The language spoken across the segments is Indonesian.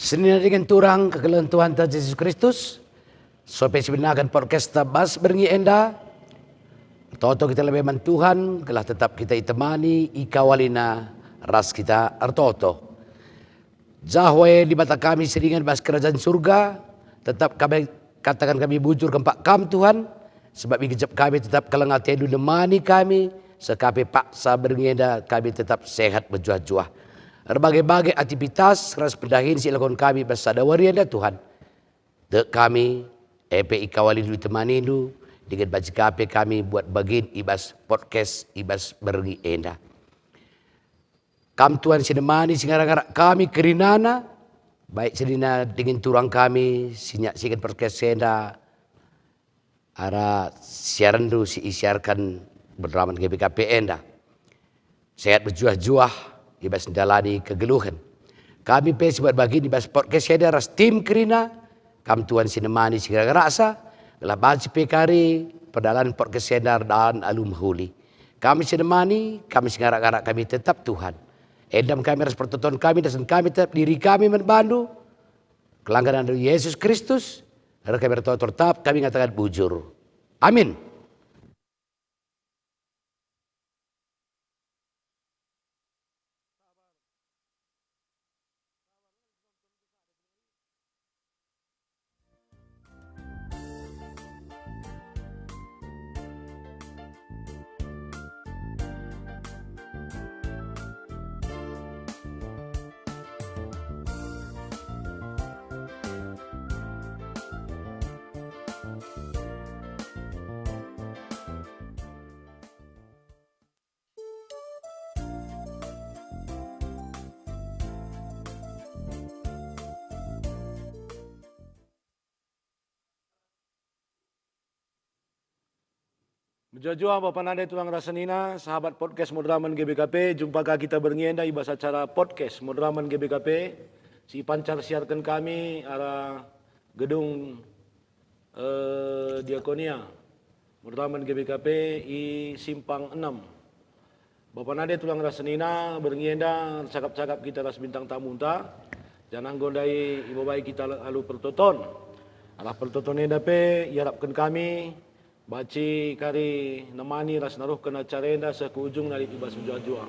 Senina dengan turang kegelan Tuhan Yesus Kristus. Sopai sebenarkan podcast tabas berngi enda. Toto kita lebih man Tuhan, kelah tetap kita itemani, ikawalina ras kita artoto. Jahwe di mata kami seringan bas kerajaan surga, tetap kami katakan kami bujur kempak kam Tuhan, sebab igejap kami tetap kelengat tedu nemani kami, sekapi paksa berngi enda kami tetap sehat berjuah-juah. Berbagai-bagai aktivitas keras pendahin silakan kami bersadawari anda Tuhan. Dek kami, EP ikawalin ditemani du, dengan baca kape kami buat bagin ibas podcast ibas bergi enda. Kam Tuhan sinemani singarak kami kerinana, baik sedina dengan turang kami sinyaksikan podcast enda. Ara siaran du si isiarkan berdraman GBKP enda. Sehat berjuah-juah. Ibas dalani kegeluhan. Kami pesi buat bagi ibas podcast saya ras tim kerina. Kam Tuhan sinemani segera rasa. Gelah baca pekari pedalan podcast saya dan alum huli. Kami sinemani, kami segera kami tetap Tuhan. Edam kami ras pertonton kami dan kami tetap diri kami membantu. Kelanggaran dari Yesus Kristus. Harus kami tetap kami ngatakan bujur. Amin. Berjua-jua Bapak Nade Tulang Rasanina, sahabat podcast Modraman GBKP, jumpakah kita bernienda ibas acara podcast Modraman GBKP. Si pancar siarkan kami arah gedung Diakonia Modraman GBKP i Simpang 6. Bapak Nade Tulang Rasanina bernienda cakap-cakap kita ras bintang tamu ta. Jangan gondai ibu baik kita lalu pertoton. Alah pertoton enda pe iarapkan kami baci kari nemani ras naruh kena carenda sekujung nari ibas berjuah-juah.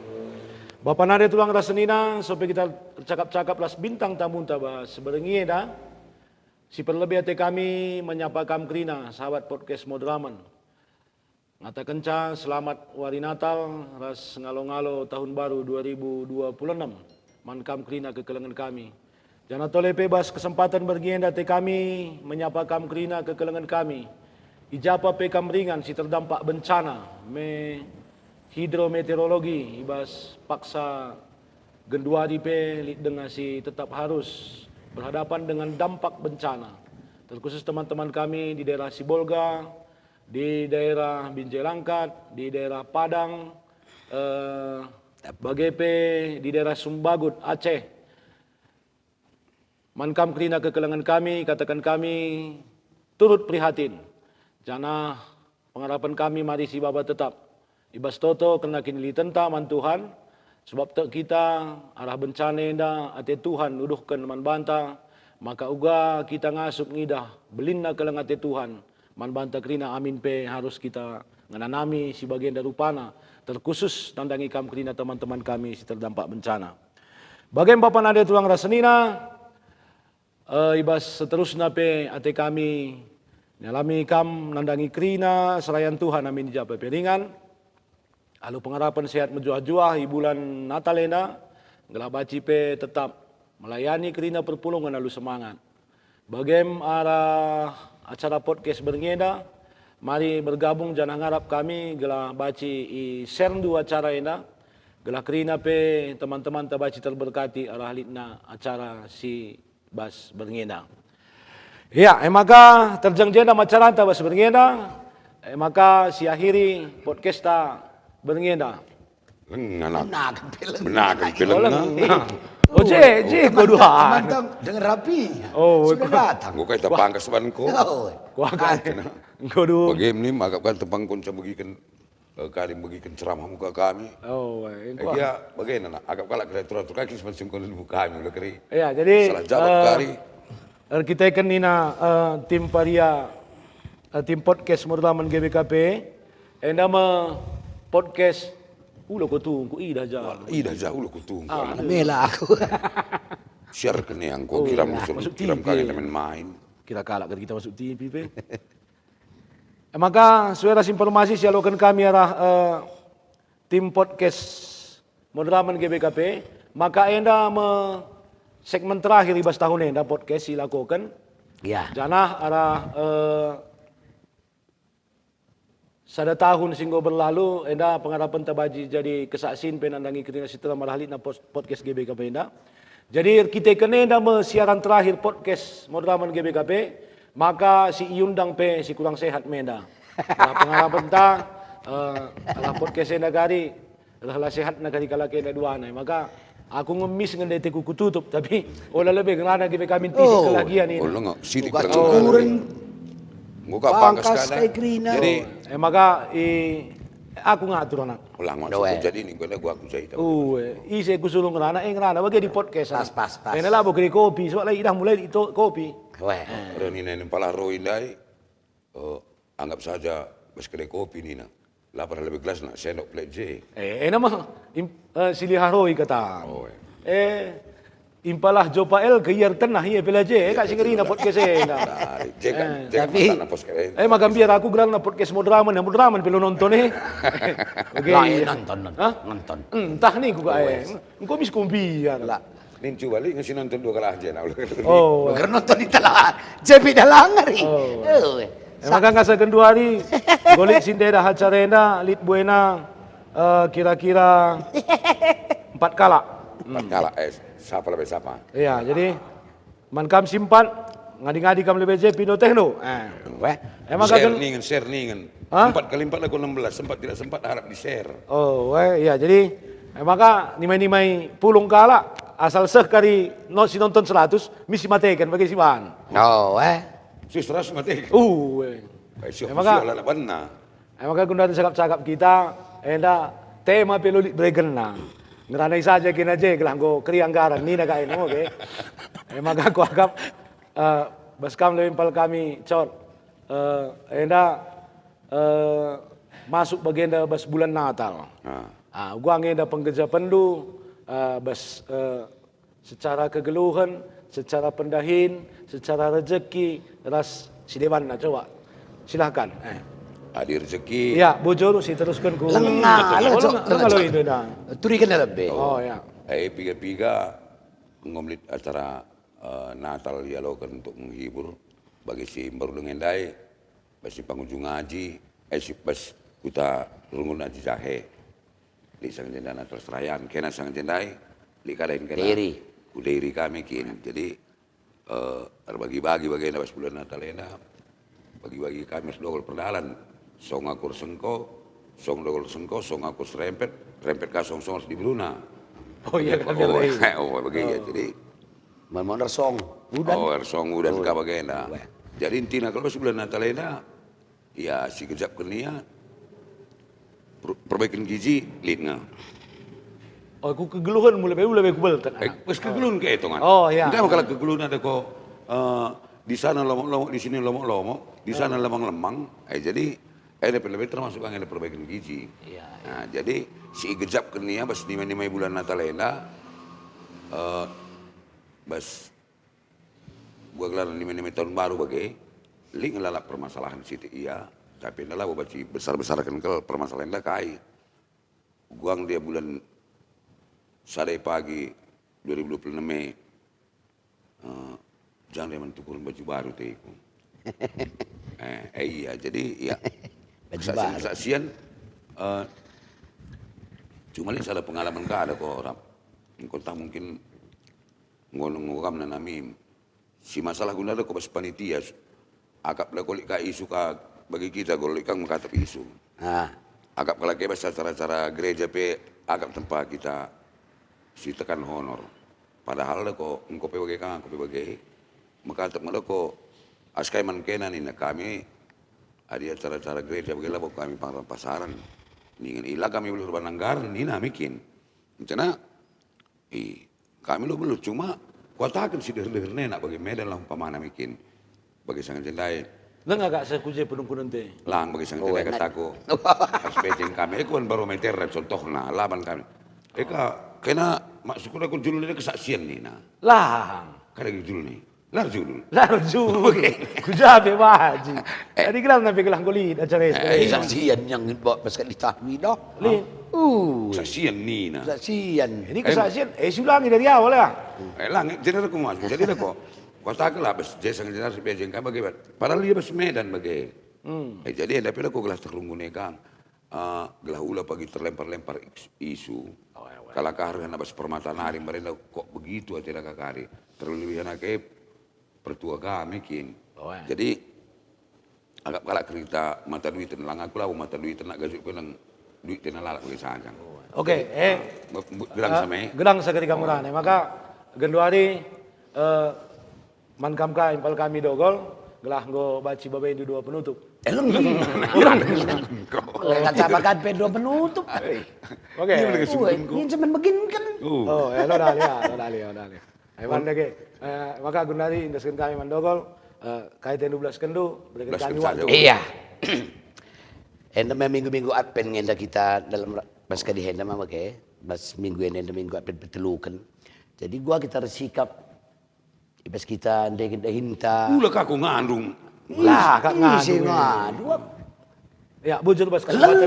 Bapak Nade Tulang Rasanina sampai kita cakap-cakap las bintang tamu tabah seberengi dah. Si perlebih hati kami menyapa kam kerina sahabat podcast Modraman. Ngatakan ca selamat wari Natal ras ngalo-ngalo tahun baru 2026. Man kam kerina kekelengan kami. Jangan toleh bebas kesempatan bergienda hati kami menyapa kam kerina kekelengan kami. Ijapa pekam ringan si terdampak bencana me hidrometeorologi ibas paksa genduari pe dengan si tetap harus berhadapan dengan dampak bencana. Terkhusus teman-teman kami di daerah Sibolga, di daerah Binjai Langkat, di daerah Padang, Bagepe, di daerah Sumbagut, Aceh. Mankam kerina kekelengan kami, katakan kami turut prihatin. Jana pengharapan kami mari si baba tetap. Ibas toto kena kini tenta man Tuhan. Sebab tak kita arah bencana enda ate Tuhan nuduhkan man banta. Maka uga kita ngasup ngidah belina kelang ate Tuhan. man banta krina amin pe harus kita ngananami si bagian darupana terkhusus tandangi kam krina teman-teman kami si terdampak bencana. Bagian Bapak nade tulang rasenina ibas seterusnya pe ate kami nyalami kam nandangi krina serayan Tuhan amin japa peringan. Alu pengharapan sehat menjuah-juah di bulan Natalena gelah baci pe tetap melayani krina perpulungan alu semangat. Bagem arah acara podcast berngeda, mari bergabung jangan harap kami gelah baci i serndu acara ena, gelah krina pe teman-teman tabaci terberkati arah litna acara si bas berngeda. Ya, maka terjang-jenda acara bas berngeda, maka si akhiri podcast ta berngeda. Menakan Nah. Oh, je kedua. Mantap, dengan rapi. Oh, sudah datang. Gue kayak tepangkas ban ko. Kuah kan. Kedua. Bagaimana magap kan tepang kun sa bagikan kali bagikan ceramah muka kami. Oh, Dia bagaimana? Agak kalak kita turut kaki semacam kalau muka kami udah keri. ya, jadi Salah jawab kali. kita kan nina tim paria tim podcast Murtaman GBKP nama podcast ulah ko tu ko ida ja. Ida jauh lo kutung. Mela aku. Share kene yang kau kiram masuk kiram TV. kali main. Kira kalak kita masuk TV pe. Maka suara informasi sialokan kami arah tim podcast Murtaman GBKP, maka enda segmen terakhir ibas tahun enda podcast silakukan. Ya. Janah arah sada tahun singgo berlalu enda pengharapan tabaji jadi kesaksin penandangi krina sitra marahli na podcast GBKP enda. Jadi kita kena enda siaran terakhir podcast Murtaman GBKP, maka si iundang pe si kurang sehat menda. Nah, pengharapan ta ala podcast enda kari ala sehat na kari kala kena dua na. Maka aku ngemis dengan dete ku tutup tapi olah lebih kerana GBKP tisi kelagian ini. Oh lo nggak sidik Buka kan. cukurin. Muka Pangkas pangkas kay kada. krina. Jadi Maka aku ngatur anak. ulang Doe. masuk jadi ini gue aku jadi. Ise kusulung ngerana, ngerana bagi di podcast. Pas. Kena lah bagi kopi, soalnya idah mulai itu kopi. Weh. Reni nene pala roi dai. Anggap saja bas kedai kopi ni na. Lapar lebih gelas nak sendok plate J. Nama silih haroi kata. Oh. Impalah Jopael ke yer tenah ia pelaje, kak singeri na podcast na. Jangan tapi- jangan napos keren. Makan biar aku gelar na podcast Mudraman pelu nonton Oke. Nonton. Hah? Nonton. Entah nih ku engkau mis kumbiar. Lah. Nin coba li ngasih nonton 2 kali aja nah. Oh. Bukan nonton di telah. Jepi dalang hari. Oh. Maka ngasa kedua hari golik sindera hacarena lit buena kira-kira 4 kala. 4 kali siapa lebih siapa. Iya, jadi mankam simpan ngadi-ngadi kam lebih je pino tekno. Weh. Emang share kagak ningen share ningen. Hah? 4 kali 4 aku 16 sempat tidak sempat harap di share. Oh, iya jadi maka nimai-nimai pulung kala asal sekali si nonton 100 misi matekan bagi si Wan. Oh, weh. Susras mati. Emang Maka lah benar. maka guna cakap-cakap kita enda tema pelulit bergena. Ngeranai saja kena je gelanggo krianggaran ni nak ini oke. Maka aku agak baskam lebih pal kami cot enda masuk bagian bas bulan Natal. Gua ngenda pengkerja pendu bas secara kegeluhan, secara pendahin, secara rezeki ras si dewan nak coba. Silahkan. Adi rezeki. Ya, bojo si teruskan ku. Lengah, Lengah lo itu dah. Turikan lebih. Oh ya. Piga-piga ngomlit acara Natal ya lo kan untuk menghibur bagi si baru dengan dai, bagi pengunjung ngaji, si pas kita rungun ngaji jahe, di sang jenda Natal serayan, kena sang jendai, di kalain kena. Diri. Udiri kami kin, jadi bagi-bagi bagian pas bulan Natal ena, bagi-bagi kami sedogol perdalan, song akur sengko, song dogol sengko, song akur serempet, rempet ka song di Bruna. Oh iya kami lagi. Begini jadi. Mau song. Udan. Song udan ka bagena. Jadi intinya kalau sebulan Natalena, ya si kejap kenia, perbaikan gizi, lidna. Oh, aku kegeluhan mulai lebih kubel. Pas kegelun ke itu kan. Oh, iya. Entah kalau kegelun ada kok di sana lomok-lomok, di sini lomok-lomok, di sana lemang-lemang. Jadi LPLB termasuk yang perbaikan gizi. Iya. Nah, jadi si gejap kenia bas di mana bulan Natal enda, bas gua gelar di mana tahun baru bagai, ling ngelalap permasalahan situ iya, tapi nela gua baca besar-besar kan permasalahan dah kai. Guang dia bulan sadai pagi 2026 Mei, jangan dia mentukur baju baru teh iku. Iya, jadi iya. Kesaksian, cuma ini ada pengalaman ada kok orang. Kota mungkin ngomong nanami si masalah guna ada kok pas panitia. Akap lah kolik kai isu bagi kita kolik kang mengkatap isu. Akap kalau kebas acara-acara gereja pe akap tempat kita si tekan honor. Padahal ada kok engkau pe bagai kang, engkau pe bagai. Mengkatap ada kok askai man kenan ini kami. Ada acara-acara gereja bagaimana bahwa kami panggilan pasaran. Ningen ilah kami belum urban anggaran, ini namikin. Rencana, kami belum cuma kuatakan si der-der nenak bagi medan lah umpamana mikin. Bagi sangat jendai. Lang agak sekuje penungku nanti. Lang bagi sangat jendai kataku. Aspek kami, kan barometer contohnya laban kami. Kena masuk aku judul ini kesaksian nih nah. Lang. Kada judul nih. Lar judul. Kujabe waji. Tadi kelam nabi kelang kulit acara itu. Saksian yang bawa pas ditahwi dah. Lin. Kesaksian nih nah. Saksian. Ini kesaksian. Sulangi dari awal ya. Lang, jadi aku masuk. Jadi aku kota kelah bes jasa ngejelas sebejeng kah bagaimana. Padahal dia bes Medan bagai. Jadi ada pula aku gelas terunggun kang. Gelah ulah pagi terlempar-lempar isu. Kalau kahar bes permata nari mereka kok begitu aja kakari. Terlebih anak pertua kami kin. Jadi agak kalak cerita mata duit lang aku lah mata duit nak gajuk ko nang duit tinalala ko saja. Oke, gerang samai. Gerang seketika murane. Maka genduari mankam ka impal kami dogol gelah nggo baci babai itu dua penutup. Kata bakat pedro penutup. Oke. Ini cuman begini kan. Oh, lo dali. Aiwan lagi. Maka gunari indaskan kami mandogol kaitan 12 kendu berikan kami waktu. Iya. Enda minggu-minggu adpen ngenda kita dalam pas di henda mah ke. Pas minggu enda minggu adpen betelukan. Jadi gua kita resikap ibas kita ndek hinta. Ulah aku ngandung. Lah kak ngandung. Ya bujur pas kesempatan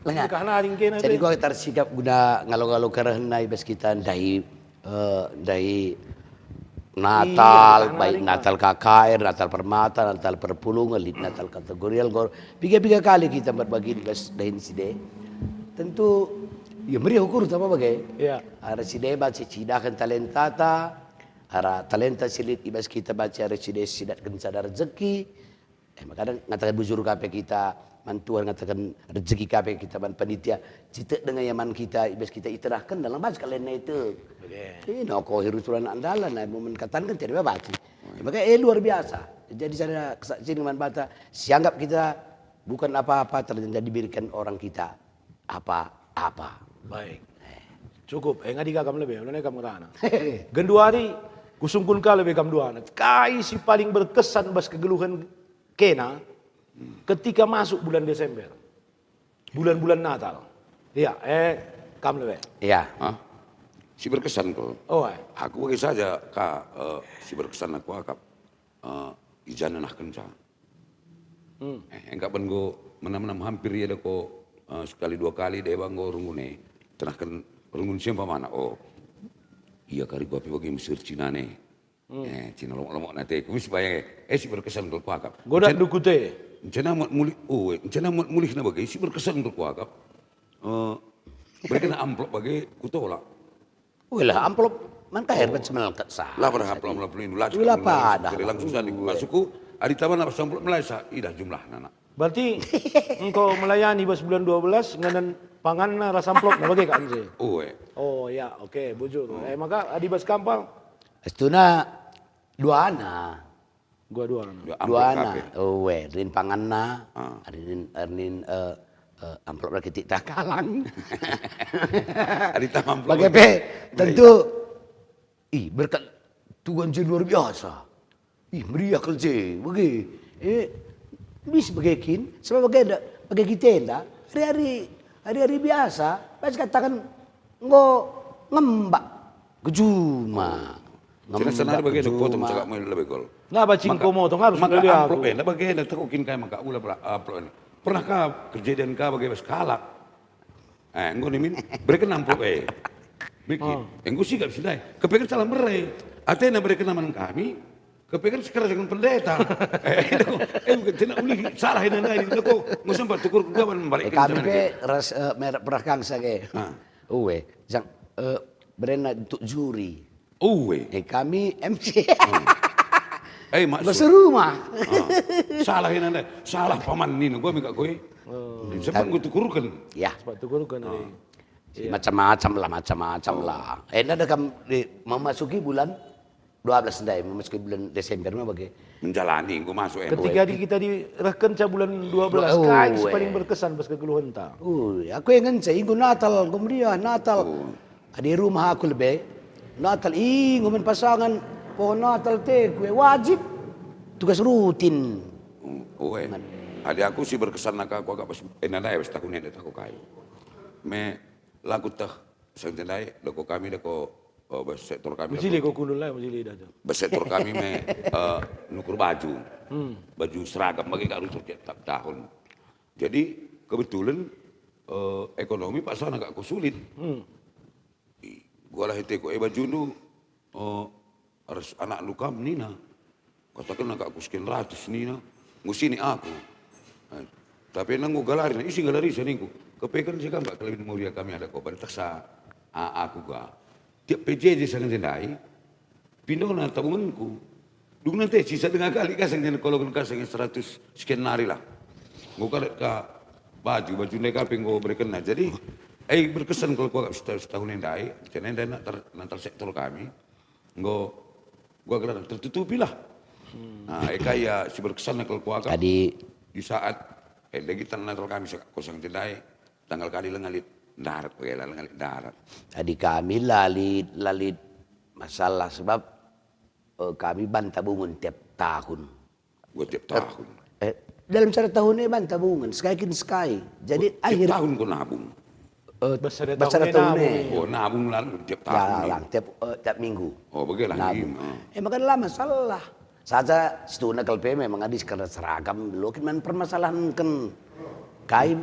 lengah. Jadi gua kita resikap guna ngalo-ngalo karena ibas kita dari Natal, baik Natal KKR, Natal Permata, Natal Perpulungan, Natal Kategorial, tiga kali kita berbagi dahin side. Tentu, ya meriah ukur apa bagai? Ya. Ada side baca cidakan talentata, ada talenta silit ibas kita baca ada side sidatkan sadar rezeki. Kadang ngatakan bujur kape kita, mantuan ngatakan rezeki kape kita ban panitia, cita dengan yaman kita ibas kita iterahkan dalam baca kalian itu. Ini kok hiruturan andalan, momen katan kan tidak baca. Makanya luar biasa. Jadi saya kesaksian dengan bata, sianggap kita bukan apa-apa ternyata diberikan orang kita apa-apa. Baik. Cukup. Ngadi kakam lebih, ulah kamu rana. Genduari kusungkun ka lebih kam duana. Kai si paling berkesan bas kegeluhan kena ketika masuk bulan Desember. Bulan-bulan Natal. Iya, kam lebih. Iya. Si berkesan kok. Aku bagi saja si berkesan aku akap ijana nak kenca. Enggak go menam-menam hampir ya ko sekali dua kali deh bang go rungune. Tenahkan rungun siapa mana? Oh, iya kali gua bagi Mesir Cina nih. Cina lomok-lomok nanti. Kumis bayang si berkesan kalau aku akap. Godak dukute. Cina mat mulih, mulih na bagi si berkesan kalau aku akap. Berikan amplop bagi kutolak. Wala amplop man kahir bet semal sah. Lah pada amplop ini lah. Wala pada. Jadi langsung saja masukku. Adi taman apa amplop Malaysia. Idah jumlah nana. Berarti engkau melayani bos bulan 12 nganan pangan na rasa amplop na bagi kan sih. Oh ya, oke, bujur. Maka adi bos kampal. Estuna duana. Gua Duana. Rin panganna. Rin amplop lagi tidak kalang. Bagaimana tentu berkat Tuhan luar biasa. Ih, meriah kerja, bagi. Bis bagikin, sebab bagi kita dah hari-hari biasa, pas katakan ngembak kejuma. Sina senar bagi nak potong cakap mau lebih gol. Nah, bacing komo tu harus Maka beli amplop aku. na bagi na takukin kay maka ula amplop ni. Pernahkah kejadian kah bagi skalak? Engko ni min berikan amplop bikin. Engko sigap sidai. Kepengen salah merai. Atena berikan nama kami. Kepengen sekarang dengan pendeta. Bukan tidak uli salah ini nai. Ko ngusam tukur gawan balik. Kami pe merek perakang sage. Uwe, jang berena untuk juri. Uwe. Kami MC. Maksud. Berseru mah. Salah ini nai. Salah paman ni. Gua minta kowe. Sebab gua tukurkan. Ya. Sebab tu kan. Macam-macam lah. Enda dah memasuki bulan 12 dah, memasuki bulan Desember mah bagi. Menjalani, gua masuk. Ketika kita dirahkan bulan 12 kain paling berkesan pas kekeluhan ta. Aku yang ngance, ingin Natal, kemudian Natal. Di rumah aku lebih. Natal, ingin pasangan pohon Natal teh, gue wajib. Tugas rutin. Adik aku sih berkesan nak aku agak pas enadai pas tahun ini aku kayu. Me lagu tah sentendai loko kami loko sektor kami. Mesti ko kunul lah, mesti dah. Sektor kami me nukur baju. Baju seragam bagi kak rusuk tiap tahun. Jadi kebetulan ekonomi pasal agak aku sulit. Gua lah itu baju nu harus anak lukam nina. Katakan agak aku sekian ratus nina. Ngusini aku. Tapi nang galari, isi galari seningku. Kepekan sih kan kalau mulia kami ada kau pada taksa aku ga. Tiap PJJ sangat jendai. Pindah na tabunganku. Dulu nanti sisa tengah kali kasang jadi kalau kan kasang 100 sekian nari lah. Gua karet ka baju mereka penggo berikan. Jadi berkesan kalau gua setahun jendai. Karena jendai nanti sektor kami. Gua gelar tertutupi lah. Nah, ya si berkesan kalau gua kan. Tadi Di saat lagi Natal kami kosong jendai tanggal kali lengalit darat lengalit darat. Tadi kami lalit masalah sebab kami bantabungan tiap tahun. Gua tiap tahun. Dalam satu tahun ini bantabungan sekali. Jadi Tiap tahun gua nabung. Besar tahun ini. Oh nabung lalu tiap tahun. Tiap minggu. Oh bagaimana? Makan lama masalah. Saja setuna kalpe memang ada karena seragam dulu kan permasalahan kan kai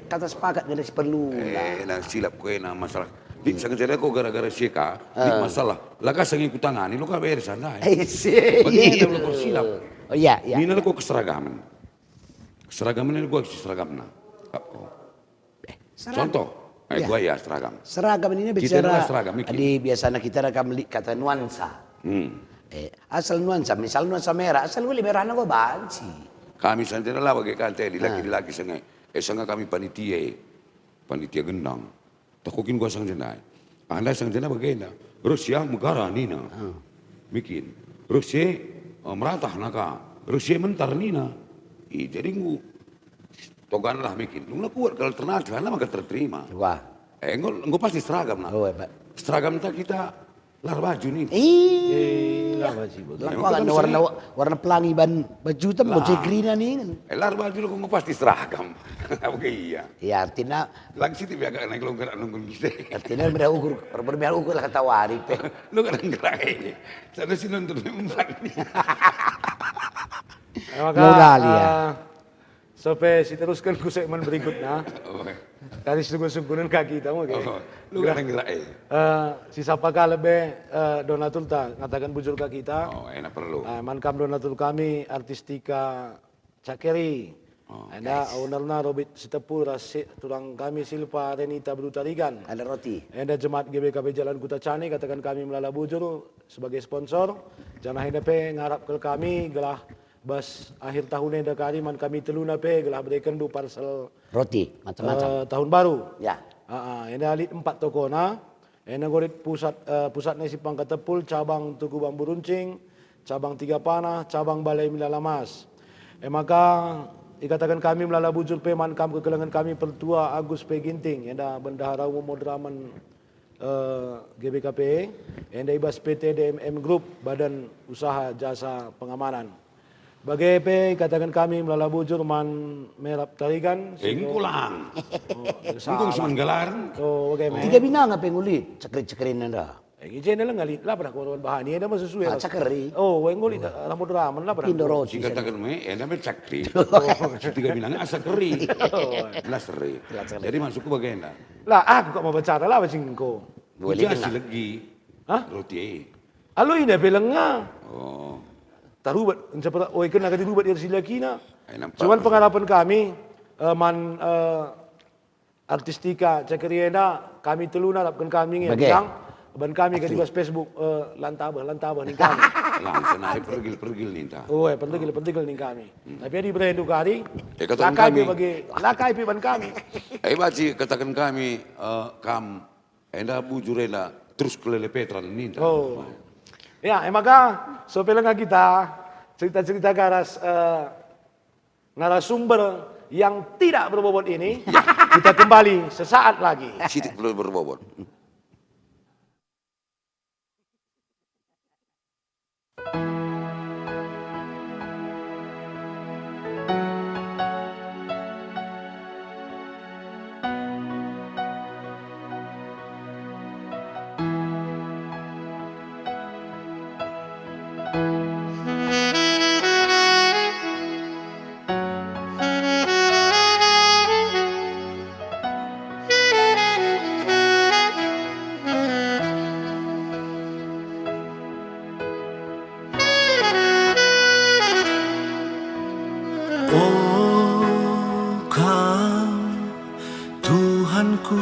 kata sepakat jadi perlu Nah silap kowe na masalah. Di sangat jadi kok gara-gara sieka di masalah. Laka sangi kutangani lu ka bayar sana. Bagaimana lu silap? Oh iya. Nina lu kok keseragaman. Keseragaman ini gua seragamna. Contoh, gua ya seragam. Seragam ini bicara di biasanya kita rekam kata nuansa. Asal nuansa, misal nuansa merah, asal gue merah na gue banci. Kami sendiri lah bagi kante, di laki sangat kami panitia gendang. Takukin gua sang jenai. Anda sang jenai bagaimana? Rusia negara nina, bikin. Rusia meratah naka, Rusia mentar nina. Jadi togan lah bikin. Nggak kuat kalau alternatif, karena maka terterima. Wah. Nggak pasti seragam lah. Seragam kita lar baju nih. Lah baju. Warna pelangi baju tu baju green nih. Lar baju lu nggak pasti seragam. Oke iya. Ya artinya. Lagi sih agak naik longgar nunggu gitu. Artinya berbiar ukur lah kata wari pe. Lu kan gerak ini. Sana sih nonton empat nih. Maka sampai si teruskan ku segmen berikutnya. Dari sungguh-sungguhan kaki kita mau lu kan gerak sisa pakal lebih donatur ta ngatakan bujur ke kita. Enak perlu. Mankam donatur kami artistika Cakeri. Ada ownerna Robit Sitepur turang kami Silva Renita Brutarigan. Ada roti. Ada jemaat GBKP Jalan Kuta Cani katakan kami melala bujur sebagai sponsor. Jangan hendape ngarap ke kami gelah bas akhir tahun enda kali man kami teluna pe gelah berikan 2 parcel roti macam-macam tahun baru. Ya. Enda alit 4 toko na. Enda gorit pusatnya si Pangkatepul, cabang Tugu Bambu Runcing, cabang Tiga Panah, cabang Balai Milalamas. Maka ikatakan kami melala bujur pe mankam kekelengan kami pertua Agus P Ginting. Enda bendahara umum Modraman GBKP, enda ibas PT DMM Group, Badan Usaha Jasa Pengamanan. Bagi EP katakan kami melalui bujur man merap tarigan. Kulang. Oh, Sungguh seman galar. Oh, bagaimana? Tiga binang apa yang ulit? Cekrit-cekrin anda. Ijen lang ngalit lah pernah korban bahan ini ada sesuai. Cekri. Oh, yang ngulit rambut ramen lah pernah. Indorosi. Singkat katakan enda cakri. Tiga binang asa keri. Belas seri. Jadi masukku bagaimana? Lah, aku kok mau bicara lah macam ko. Boleh Jasi kena. lagi. Hah? Roti. Alo ini belengnya. Oh. Tarubat, seperti oi kena kati rubat dari silakina. Nampak. Cuman pengharapan kami artistika cekeriena kami teluna lapkan kami Bagai? yang ban kami kadi bas Facebook lantabah ning kami. Langsung naik pergil nih ta. Oh, penting ning kami. Tapi di brand kari. Katakan Lakai kami. bagi lakai pi ban kami. Baci katakan kami enda bujur enda terus kelele petran nih ta. Oh. Ya, maka so pelenga kita cerita-cerita narasumber yang tidak berbobot ini kita kembali sesaat lagi. Sitik belum berbobot. Oh Kau Tuhanku,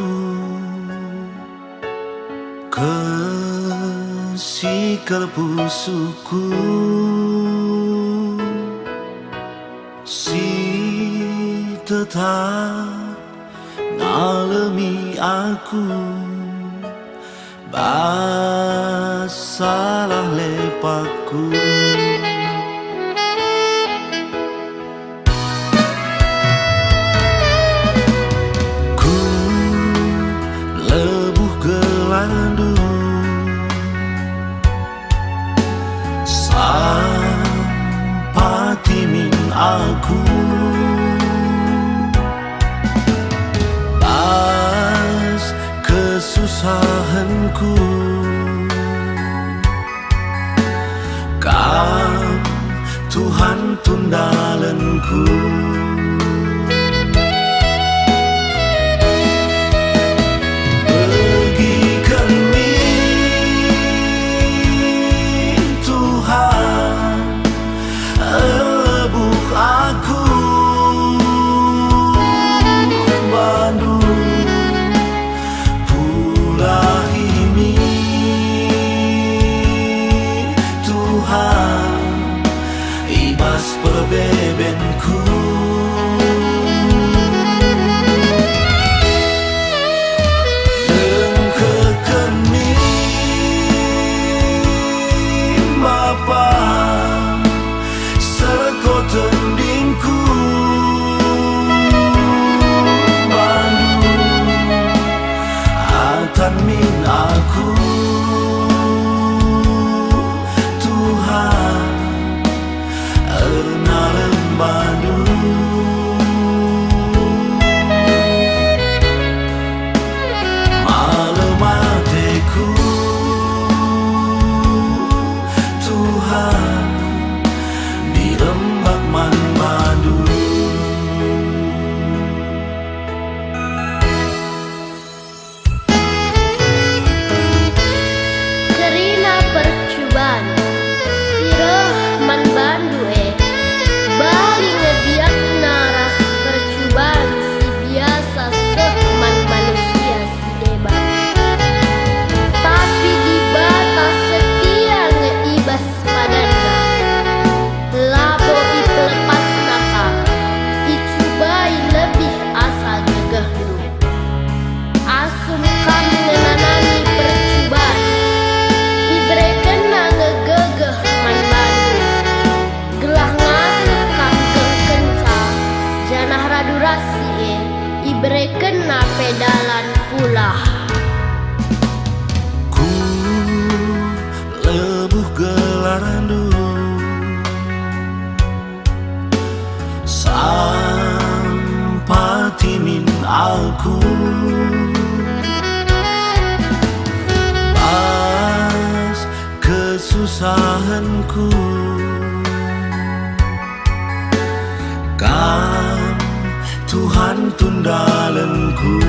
kasih kalpusuku, si tetap nalemi aku, basalah lepakku. Aku pas kesusahanku, Kau Tuhan tundalanku. Bagikan Tuhan aku Bandung pula ini Tuhan ibas perbebenku. Dengkekan Bapa tendingku Bandung atan min aku Tuhan ernalem Bandung malam hatiku Tuhan Rembak man madu. Kerina percubaan sirah man bandu bali ngebiak naras percubaan si biasa man manusia si debat. Tapi di batas setia ngeibas padanya. Labo ipelepas naka, icubai lebih asa gegahlu. Asum kami ngenanani percubaan, ibre kena ngegegeh man bandu. Gelah ngasuk kageng kencang, janah radurasi ibre kena pedalan pula. aku, pas kesusahanku, kan Tuhan tundalanku.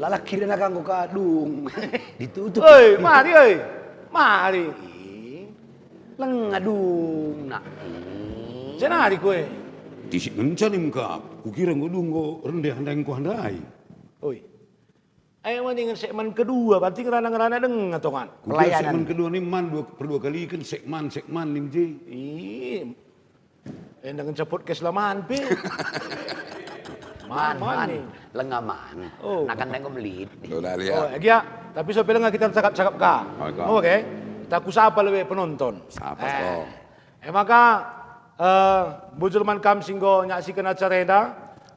Lalaki na kang kadung. Ditutup. Oi, mari oi. Mari. Lang adung nak. Janari kowe. Tisik ngencanim ka, kukira ngudung ko rendah handang ko handai. Oi. Ayo mendingan segmen kedua, berarti ngerana-ngerana deng atau kan? Kukira segmen kedua ni man dua kali kan segmen nim je. Ih. Dengan cepot keselamatan pe. Man, nih. lengaman. Oh. Nakan tengok melit. Sudah Oh, lihat. ya. Tapi so pelang kita cakap-cakap ka. Oke. Oke. Kita kusapa lebih penonton. Sapa kau? Maka bujurman kam singgo nyaksikan acara enda.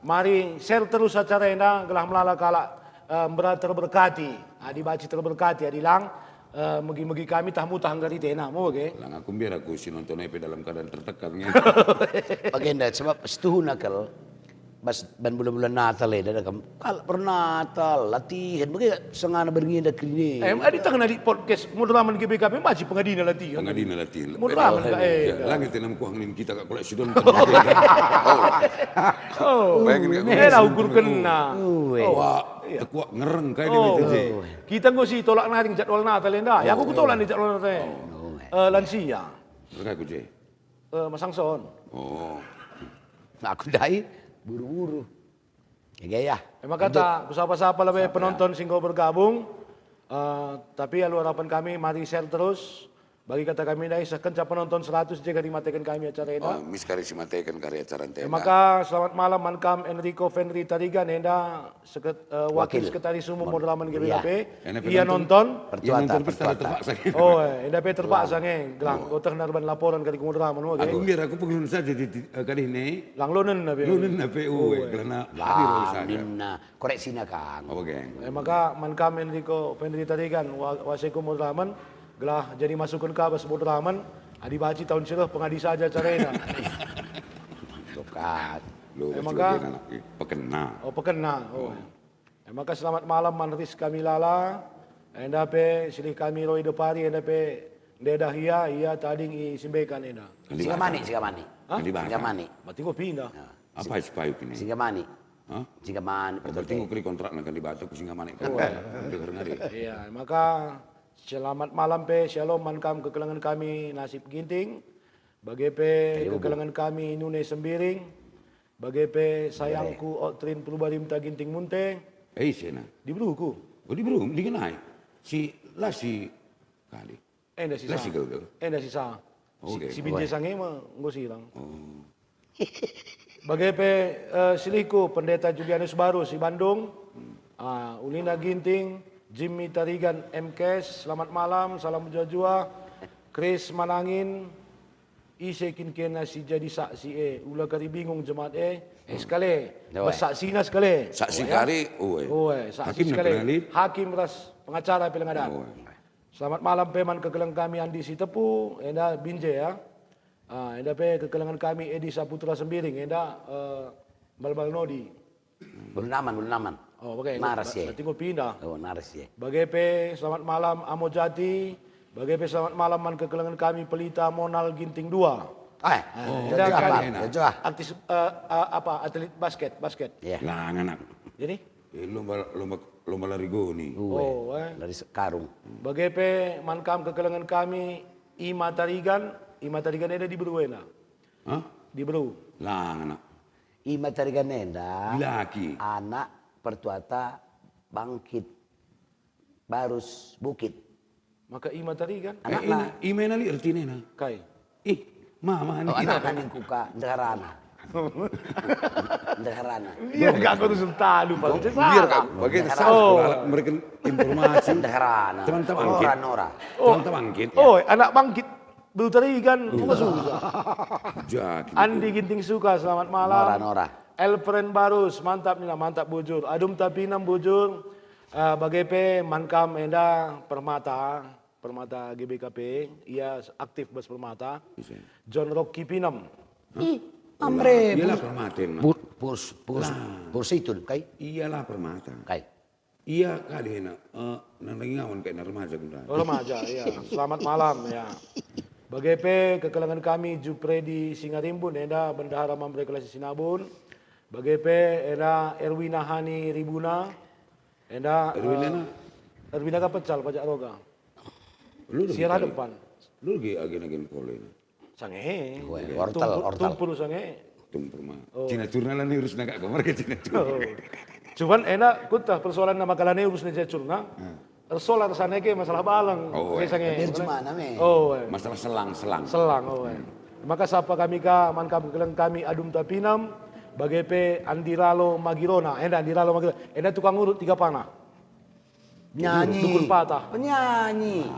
Mari share terus acara enda gelah melala kala terberkati. Dibaci terberkati adilang mugi-mugi kami tamu tanggari tena. Mau oke? Lang aku biar aku si nonton EP dalam keadaan tertekan. Pagenda sebab setuhu nakal. Bas ban bulan-bulan Natal dah kam. Kal pernatal latihan bagi sengana berngi dah kini. Adi tangan di podcast moderaman GBKP masih pengadina latihan. Pengadina latihan. Moderaman ka Langit tenam kuang nim kita kak kolek sidon. Oh. Bayangin kak. Lah ukur kena. Wah, tekuak ngereng kayak di meja je. Kita ngosi tolak naring jadwal Natal enda. Ya aku tolak di jadwal Natal. Lansia. Mereka aku je. Masangson. Oh. Aku dai buru-buru. Ya. Emang kata kusapa-sapa lebih penonton singgo bergabung. Tapi alu harapan kami mari share terus. Bagi kata kami dari sekencap penonton 100 jika dimatikan kami acara ini. Miskari si matekan karya acara tenda. Maka selamat malam Mankam Enrico Fenri Tarigan Enda Wakil Sekretaris Umum Moderaman GBKP. Ia nonton. Pertuatan terpaksa. Oh, Enda pe terpaksa nge. Gelang kau ternaruban laporan kali Moderaman. Aku biar aku pengen saja di kali ini. Lang lonen nabi. Lunen na PU karena hadir usaha. Minna koreksi na kang. Oke. Maka Mankam Enrico Fenri Tarigan Waseku Moderaman gelah jadi masukan ka bas Moderaman. Adi baci tahun sirah pengadi saja caranya. Tokat. Maka pekena. Oh pekena. Oh. Maka selamat malam manris kami lala. Enda pe silih kami roi depari enda pe deda hia tading i simbekan enda. Singa mani. Singa mani. Berarti kau pindah. Apa spayuk ini? Singa mani. Hah? Singa mani. Berarti kau kali kontrak nak dibatu ke singa manik. Dengar ngari. Iya, maka selamat malam pe shalom mankam kekelangan kami nasib ginting. Bagi pe kekelangan kami nune sembiring. Bagi pe sayangku oktrin perubarim ta ginting munte. Sena. Di beruku. Oh di belum dikenai. Si lasi kali. Enda sisa. Lasi kau. Enda sisa. Oke. Si binje sange mah nggo silang. Bagi pe silihku pendeta Julianus Baru si Bandung. Ulina Ginting, Jimmy Tarigan MKes, selamat malam, salam jua-jua. Chris Manangin, Ise kinkena si jadi saksi ula kari bingung jemaat sekali, bersaksi na sekali. Saksi kari, Saksi Hakim sekali. nak kenali? Hakim ras pengacara pelengadan. Selamat malam peman kekelang kami Andi Sitepu, enda Binje ya. Enda pe kekelangan kami Edi Saputra Sembiring, enda Balbal Nodi. Belum naman. Oh, bagai. Naras ya. Tinggal pindah. Oh, naras ya. Bagai pe selamat malam Amo Jati. Bagai pe selamat malam man kekelangan kami Pelita Monal Ginting 2. Eda kan. Artis atlet basket. Ya. Lah anak. Jadi? Lomba lari goni. Dari karung. Bagai pe mankam kekelangan kami Ima Tarigan ada di Beruena. Hah? Di Beru. Lah anak. Ima Tariganenda. Laki. Anak pertuata bangkit. Barus bukit. Maka Ima Tarigan. Anak Imena li artinya na. Kai. Mama ni. anak yang kuka Ndeharana. Ndeharana. Iya, gak aku tuh tahu Pak. Biar kak, bagian mereka informasi. Ndeharana. Teman-teman bangkit. Nora. Teman-teman bangkit. Oh, anak bangkit. Beru Tarigan. Cuma susah. Jadi. Andi Ginting Suka, selamat malam. Nora. Elpren Barus, mantap nih, mantap bujur. Adum Tapinam bujur. Bagai pe mankam enda Permata GBKP, ia aktif bas Permata. John Rocky Pinam. Amre. Iyalah permaten. Purs itu kai. Iyalah permata. Kai. Iya kali na. Nang ngawan kayak remaja kuda. Oh remaja, iya. Selamat malam ya. Bagai pe kekelangan kami Jupredi Singarimbun, enda Bendahara Mamre Kelasi Sinabun. Bagai pe enda Erwina Hani Ribuna. Enda Erwina ka pecal pajak roga. Siara depan. Lu lagi agen-agen kole. Sange. Wortel. Tumpul sange. Tumpur mah. Cina curna ni urus nak kamar ke Cina curna. Cuman enak kutah persoalan nama kalane urus neja curna. Persoalan sana ke masalah balang. Biar cuma name. Masalah selang. Selang. Maka sapa kami ka mankam kekelang kami Adum Tapinam. Bagai pe Andiralo Magirona. Andiralo Magirona. Tukang urut 3 panah. Penyanyi. Dukun patah. Penyanyi.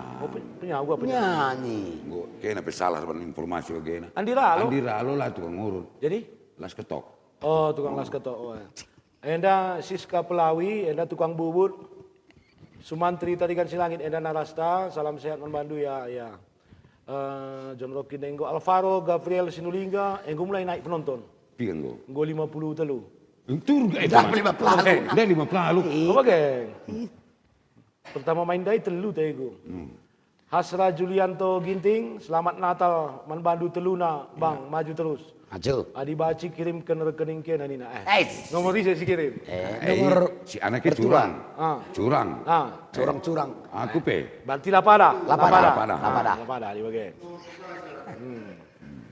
Penyanyi. Kena salah sama informasi kena. Andiralo lah tukang urut. Jadi? Las ketok. Oh, tukang las ketok. Enda Siska Pelawi, enda tukang bubur. Sumantri Tarigan Silangit, enda Narasta. Salam sehat membantu ya. John Rocky Denggo, Alvaro Gabriel Sinulinga, enggo mulai naik penonton. Pian go. Enggo 50 telu. Tur ga itu. 50. Dah 50. Apa geng? Pertama main dai telu tego. Hasra Julianto Ginting, selamat Natal, manbandu teluna, bang, maju terus. Maju. Adi Baci kirim ke rekening ke nanina. Nomor Nomor saya kirim. nomor si anaknya curang. Curang. Aku pe. Berarti lapada. Lapada. Di bagai.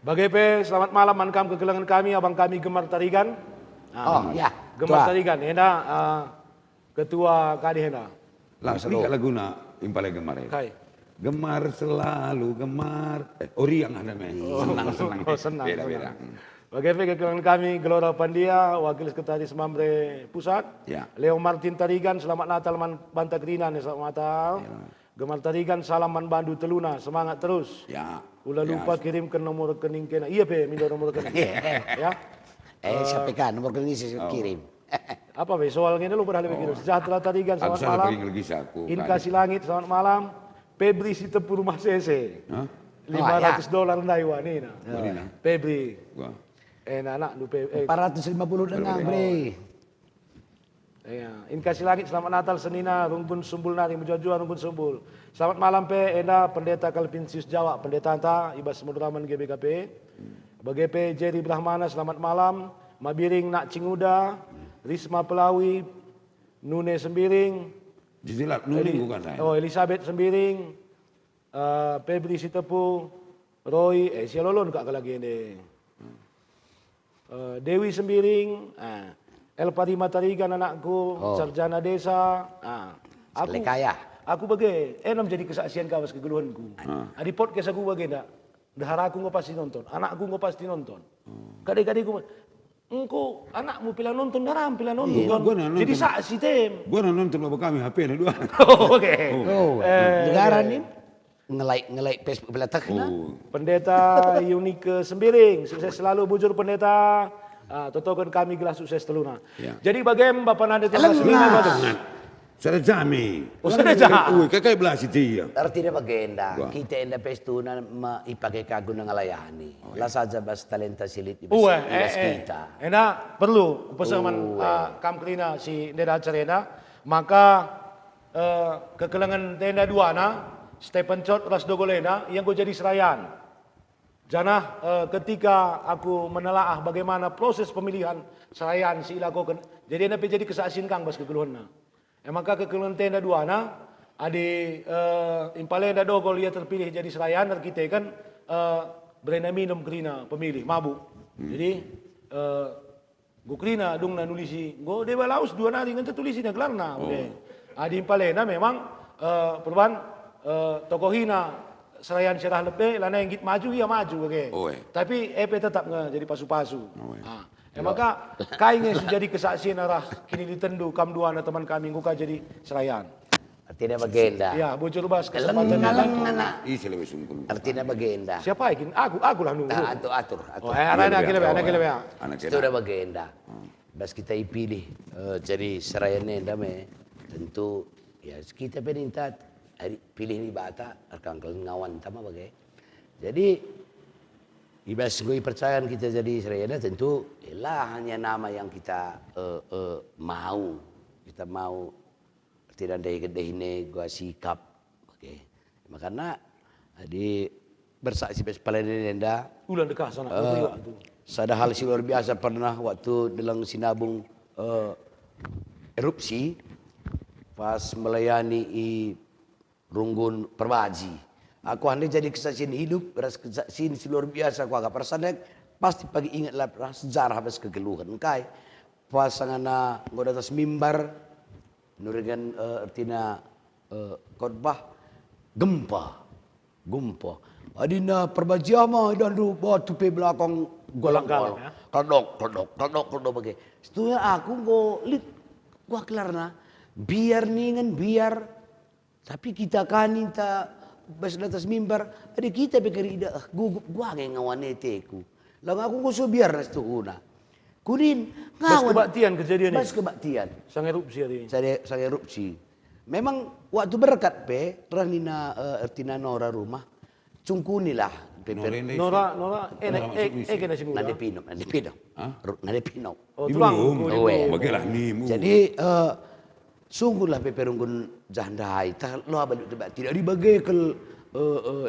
Bagai pe, selamat malam mankam kekelangan kami, abang kami Gemar Tarigan. Gemar Tarigan, hena ketua kadi hena. Langsung gak laguna impale gemar ya. Kai. Gemar selalu gemar. Ori yang ada men. Senang. Beda. Bagaimana kekelangan kami Gelora Pandia, Wakil Sekretaris Mamre Pusat. Ya. Leo Martin Tarigan, selamat Natal Banta Krinan, selamat Natal. Ya. Gemar Tarigan, salam Bandu Teluna, semangat terus. Ya. Ulah lupa kirim ke nomor rekening kena. Iya pe, minta nomor rekening. Ya. Sampai kan nomor rekening saya kirim. Apa be soalnya lu pada lebih kirim. Sejahtera Tarigan, selamat malam. Inka Silangit, selamat malam. Febri Sitepu Rumah CC. $500 Naiwa nih nah. Febri. Anak lu 450 dengan bre. Inka Silangit, selamat Natal Senina, Rumpun Sumbul Nari, Mujajua Rumpun Sumbul. Selamat malam pe, Enda Pendeta Kalpinsius Jawa, Pendeta Anta, Ibas Mudraman GBKP. BGP Jerry Brahmana, selamat malam. Mabiring Nak Cinguda, Risma Pelawi, Nune Sembiring. Jijilat Nune bukan saya. Oh, Elizabeth Sembiring, Febri Sitepu, Roy, sialolon kak lagi ini. Dewi Sembiring, Elparima Tarigan anakku, sarjana desa. Aku kaya. Aku bagai, enam jadi kesaksian kawas kegeluhanku. Di podcast aku bagai dah. Dahara aku nggak pasti nonton, anakku nggak pasti nonton. Kadang-kadang aku engkau anakmu pila nonton garam, pila nonton. Iya, gua nonton. Jadi saksi tem. Gua nonton bapak kami HP nih dua. Oh, oke. Oh, negara nih ngelai Facebook belatak na. Pendeta Yunike Sembiring, sukses selalu bujur pendeta. Totokan kami gelas sukses teluna. Ya. Jadi bagaimana Bapak Nade telah semina Sada jami. Oh, sada jami. Kakak belas itu ya. Artinya bagenda, kita enda pestuna ipakai kagu na ngalayani. La saja bas talenta silit ibas kita. Enak perlu pesaman kam kelina si Neda Cerena, maka kekelangan tenda duana, Stephen Chot ras dogolena yang gue jadi serayan. Jana ketika aku menelaah bagaimana proses pemilihan serayan si ilakokan, jadi enda jadi kesaksian kang bas kekeluhanna. Maka kekeluhan tenda duana, adi impalenda dogol ia terpilih jadi serayan, dan kita kan berena minum kerina pemilih mabuk. Jadi gue kerina dung na nulisi, gue dewa laus dua nari ngan tertulisi na kelarna. Adi impalenda memang perubahan tokohina serayan serah lebih, lana yang git maju ia maju, tapi EP tetap nggak jadi pasu-pasu. Maka kainnya jadi kesaksian arah kini ditendu kam dua teman kami nguka jadi serayan. Artinya bagenda. Ya, bocor bas kesempatan Isi lebih sungguh. Artinya bagenda. siapa ikin? Aku lah nunggu. Atur. Anak kira. Itu udah bagenda. Bas kita ipilih jadi serayan enda me tentu ya kita penintat pilih ni bata arkang ngawan tama bagai. Jadi ibas gue percayaan kita jadi serayana tentu ialah hanya nama yang kita mau. Kita mau tidak ada kedehine gua sikap. Oke. Makanya di bersaksi palanin enda Ulan dekah sana. ada hal luar biasa pernah waktu dalam sinabung erupsi pas melayani Runggun Perbaji. Aku hendak jadi kesaksian hidup, beras kesaksian luar biasa. Aku agak perasaan pasti pagi ingatlah sejarah habis kegeluhan. Kai pasangan ngoda atas mimbar, nurigan artinya khotbah gempa. Adina perbajiah mah dan batu pe belakang golong-golong. Kodok bagai. Setunya aku ngolit gua kelarna biar ningan biar tapi kita kan minta bas atas mimbar, ada kita bekerja gua ngawan eteku. Lang aku gusto biar restu una. Kunin ngawan. Bas kebaktian kejadian ini. Bas kebaktian. Sang erupsi hari ini. Sang erupsi. Memang waktu berkat pe ranina artina nora rumah. Cungkunilah Nora kena sih Nade pino. Oh, tulang. Bagilah ni. Jadi sungguhlah peperunggun jandai tak lo abad tidak dibagi ke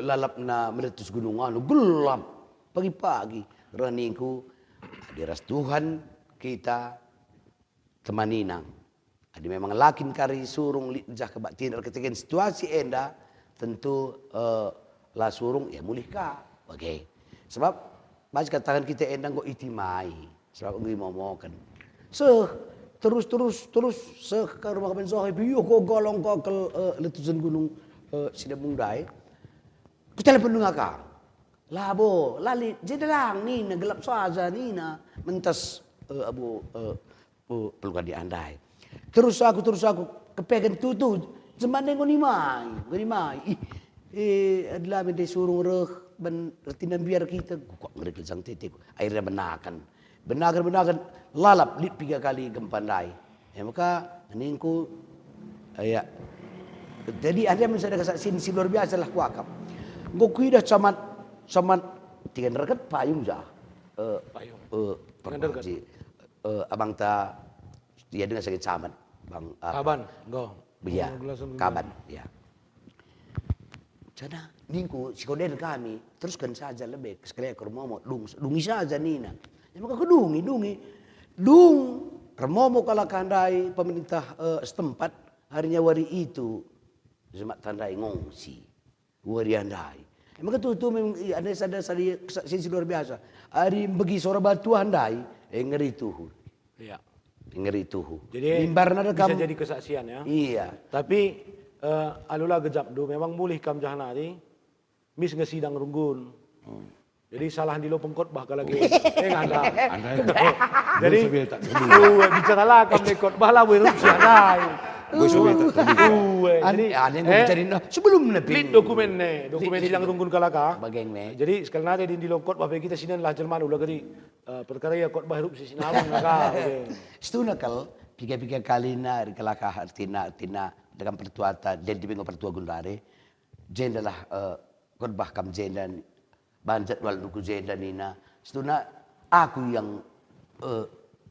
lalap na meletus gunungan gelap pagi-pagi raningku diras Tuhan kita temaninang adi memang lakin kari surung lijah kebaktian ketika situasi enda tentu la surung ya mulihkah bagai sebab mas katakan kita endang kok itimai sebab ngi momokan terus ke rumah kapan sohe biyo ko golong ko ke letusan gunung Sinabung Dai. Ku telepon ngaka. Labo, lali jedelang ni gelap saja ni na mentas abu pelukan di andai. Terus aku kepegan tutu zaman ngoni mai. Adalah mende surung reh ben retinan biar kita kok ngeri sang titik akhirnya benakan lalap lit 3 kali gempandai. Ya maka ningku ya jadi ada misalnya kesaksian si luar biasa lah kuakap. Goku dah camat tiga reket payung jah. Payung. Abang ta dia dengan sakit camat bang. Kaban, go. Iya. Kaban, ya. Cana ningku si koden kami teruskan saja lebih sekali ke rumah dungi saja nina. Ya maka kedungi. Dung remomo kala kandai pemerintah setempat harinya wari itu semak tandai ngongsi wari andai. Ya maka tu memang ada kesaksian luar biasa. Hari bagi suara batu andai ngeri tuhu. Iya. Ngeri tuhu. Jadi bisa jadi kesaksian ya. Iya. Tapi alula gejap do memang mulih kam jahanari mis ngesidang runggun. Jadi salah di lo pengkhotbah kalau lagi. Nggak ada. Anda Jadi, bicaralah kami khotbah lah erupsi ada. gue sudah Jadi, Ada yang bicarain sebelum Lit dokumen silang runggun kalaka. Bageng ne. Jadi sekali nade di lokot bapak kita sinan lah Jerman ulah kali perkara ya khotbah erupsi sinawang naka. Stu nakal piga-piga kali na kalaka artina dengan pertuata dan di bingo pertua gundare. Jenda lah khotbah kam jenda banjat wal ruku jenda nina. Stu na aku yang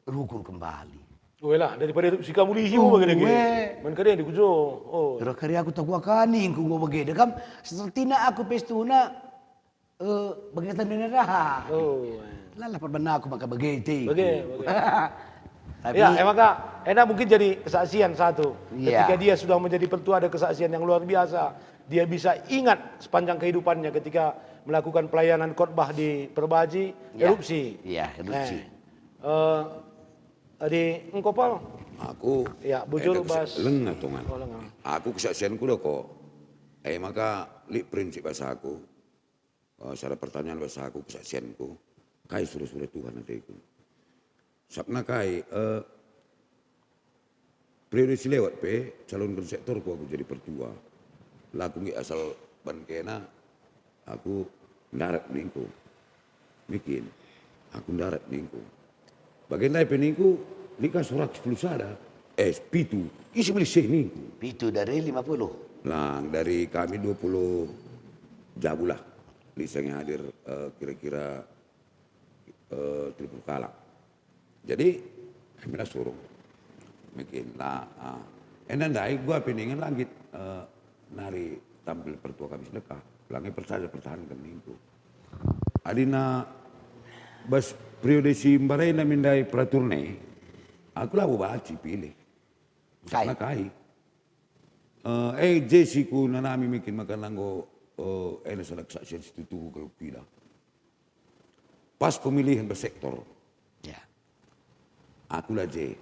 rukur kembali. Wela daripada erupsi kamu lihi mo bagay lagi. Man kare di kujo. Oh. Pero kari aku tak kaning kung bagay kam tina aku pestuna bagaitan dinaraha. Oh. Lala pernah aku maka bagay ti. Bagay. Tapi Ya, maka enak mungkin jadi kesaksian satu. Iya. Ketika dia sudah menjadi pertua ada kesaksian yang luar biasa. Dia bisa ingat sepanjang kehidupannya ketika melakukan pelayanan khotbah di Perbaji, Iya. erupsi. Iya, erupsi. Di Engkopal, Aku ya bujur bas. lengah tongan. Oh, lengah. Aku kesaksianku dah kok. Maka li prinsip bahasa aku. Cara pertanyaan bahasa aku kesaksianku. Kai sudah Tuhan nanti aku. Sabna kai periode si lewat pe calon konseptor aku jadi pertua. Laku ngi asal bankena aku darat ningku. Bikin aku darat ningku. Bagian lain peningku nikah surat 10 sada. Pitu. Isi beli ningku. Pitu dari 50. Nah, dari kami 20 jabu lah. Lisa yang hadir kira-kira 30 kala. Jadi, kami dah suruh. Mungkin lah. Endandai gua peningan langit nari tampil pertua kami sedekah. Langit pertahankan minggu. Adina bas periode si Mbarai na mindai praturne. Aku lah baci pilih. Karena kai. Jesi ku nanami mikin makan langgo ena salah kesaksian situ kalau pila. Pas pemilihan bersektor. Ya. Aku lah J.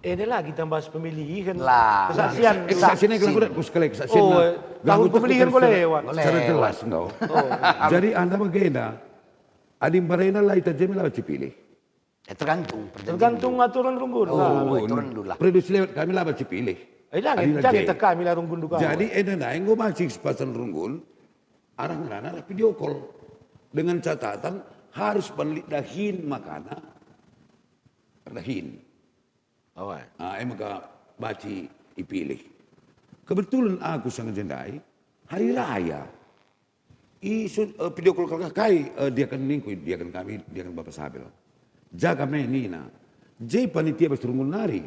Ini lagi tambah pemilihan. Lah. Kesaksian. Kesaksiannya kalau aku sekali kesaksian. Oh, tahun pemilihan boleh lewat. Secara jelas enggak. Jadi anda bagaimana? Adim barena lah ita jemi lah pilih. Tergantung aturan runggun. Turun dulu lah. Prediksi lewat kami lah pilih. Jangan teka kami lah runggun duka. Jadi enak gue masih sepasang runggun. Arang-arang video call. Dengan catatan harus penelit dahin makanan. Dahin. Maka baci ipilih. Kebetulan aku sangat jendai. Hari raya. Video call kai dia kan ningku, dia kan kami, dia kan Bapak Sabel. Jaga me nina. Jai panitia bersurungun nari.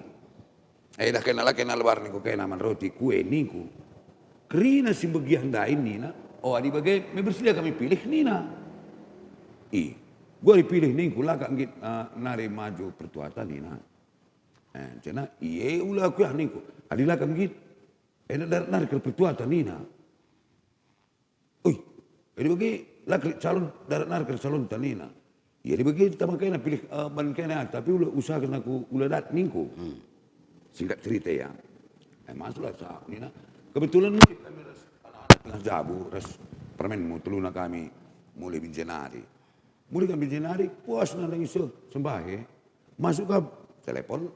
Dah kenal bar ningku kena man roti kue ningku. Kerina si bagian dain nina. Adi bagai me bersedia kami pilih nina. Gua dipilih ningku lah kak ngit nari maju pertuatan nina. Cina ulah aku ya ningku. Adilah kami ngit. Nari ke pertuatan nina. Jadi bagi calon darat narker calon tanina. Jadi bagi kita makanya pilih ban kena tapi usahakan aku dat ningku. Singkat cerita ya. Masuklah sah nina. Kebetulan kami anak-anak tengah jabu ras permen mau teluna kami mulai binjenari. Mulai kami binjenari puas nang isu sembahe. Masuk ke telepon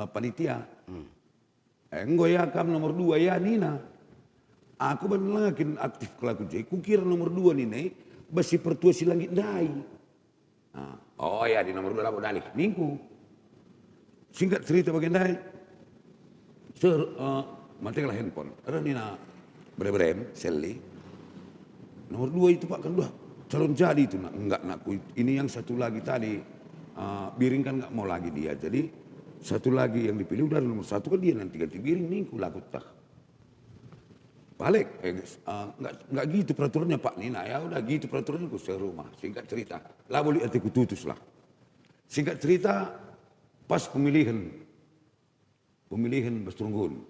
panitia. Enggoya kam nomor 2 ya nina. Aku benar-benar aktif kelaku J. Kukira nomor 2 nih, besi pertua si langit dai. Di nomor 2 lah dalih minggu. Singkat cerita bagian dai. Matilah handphone. Ada nina berem Sally. Nomor 2 itu Pak kan udah calon jadi itu enggak nakku. Ini yang satu lagi tadi Biring kan enggak mau lagi dia. Jadi satu lagi yang dipilih udah nomor 1 kan dia nanti ganti Biring minggu laku tak. Balik, nggak gitu peraturannya Pak Nina ya udah gitu peraturannya ku serumah. Singkat cerita, lah boleh hatiku tutus lah. Singkat cerita, pas pemilihan Bastrunggun.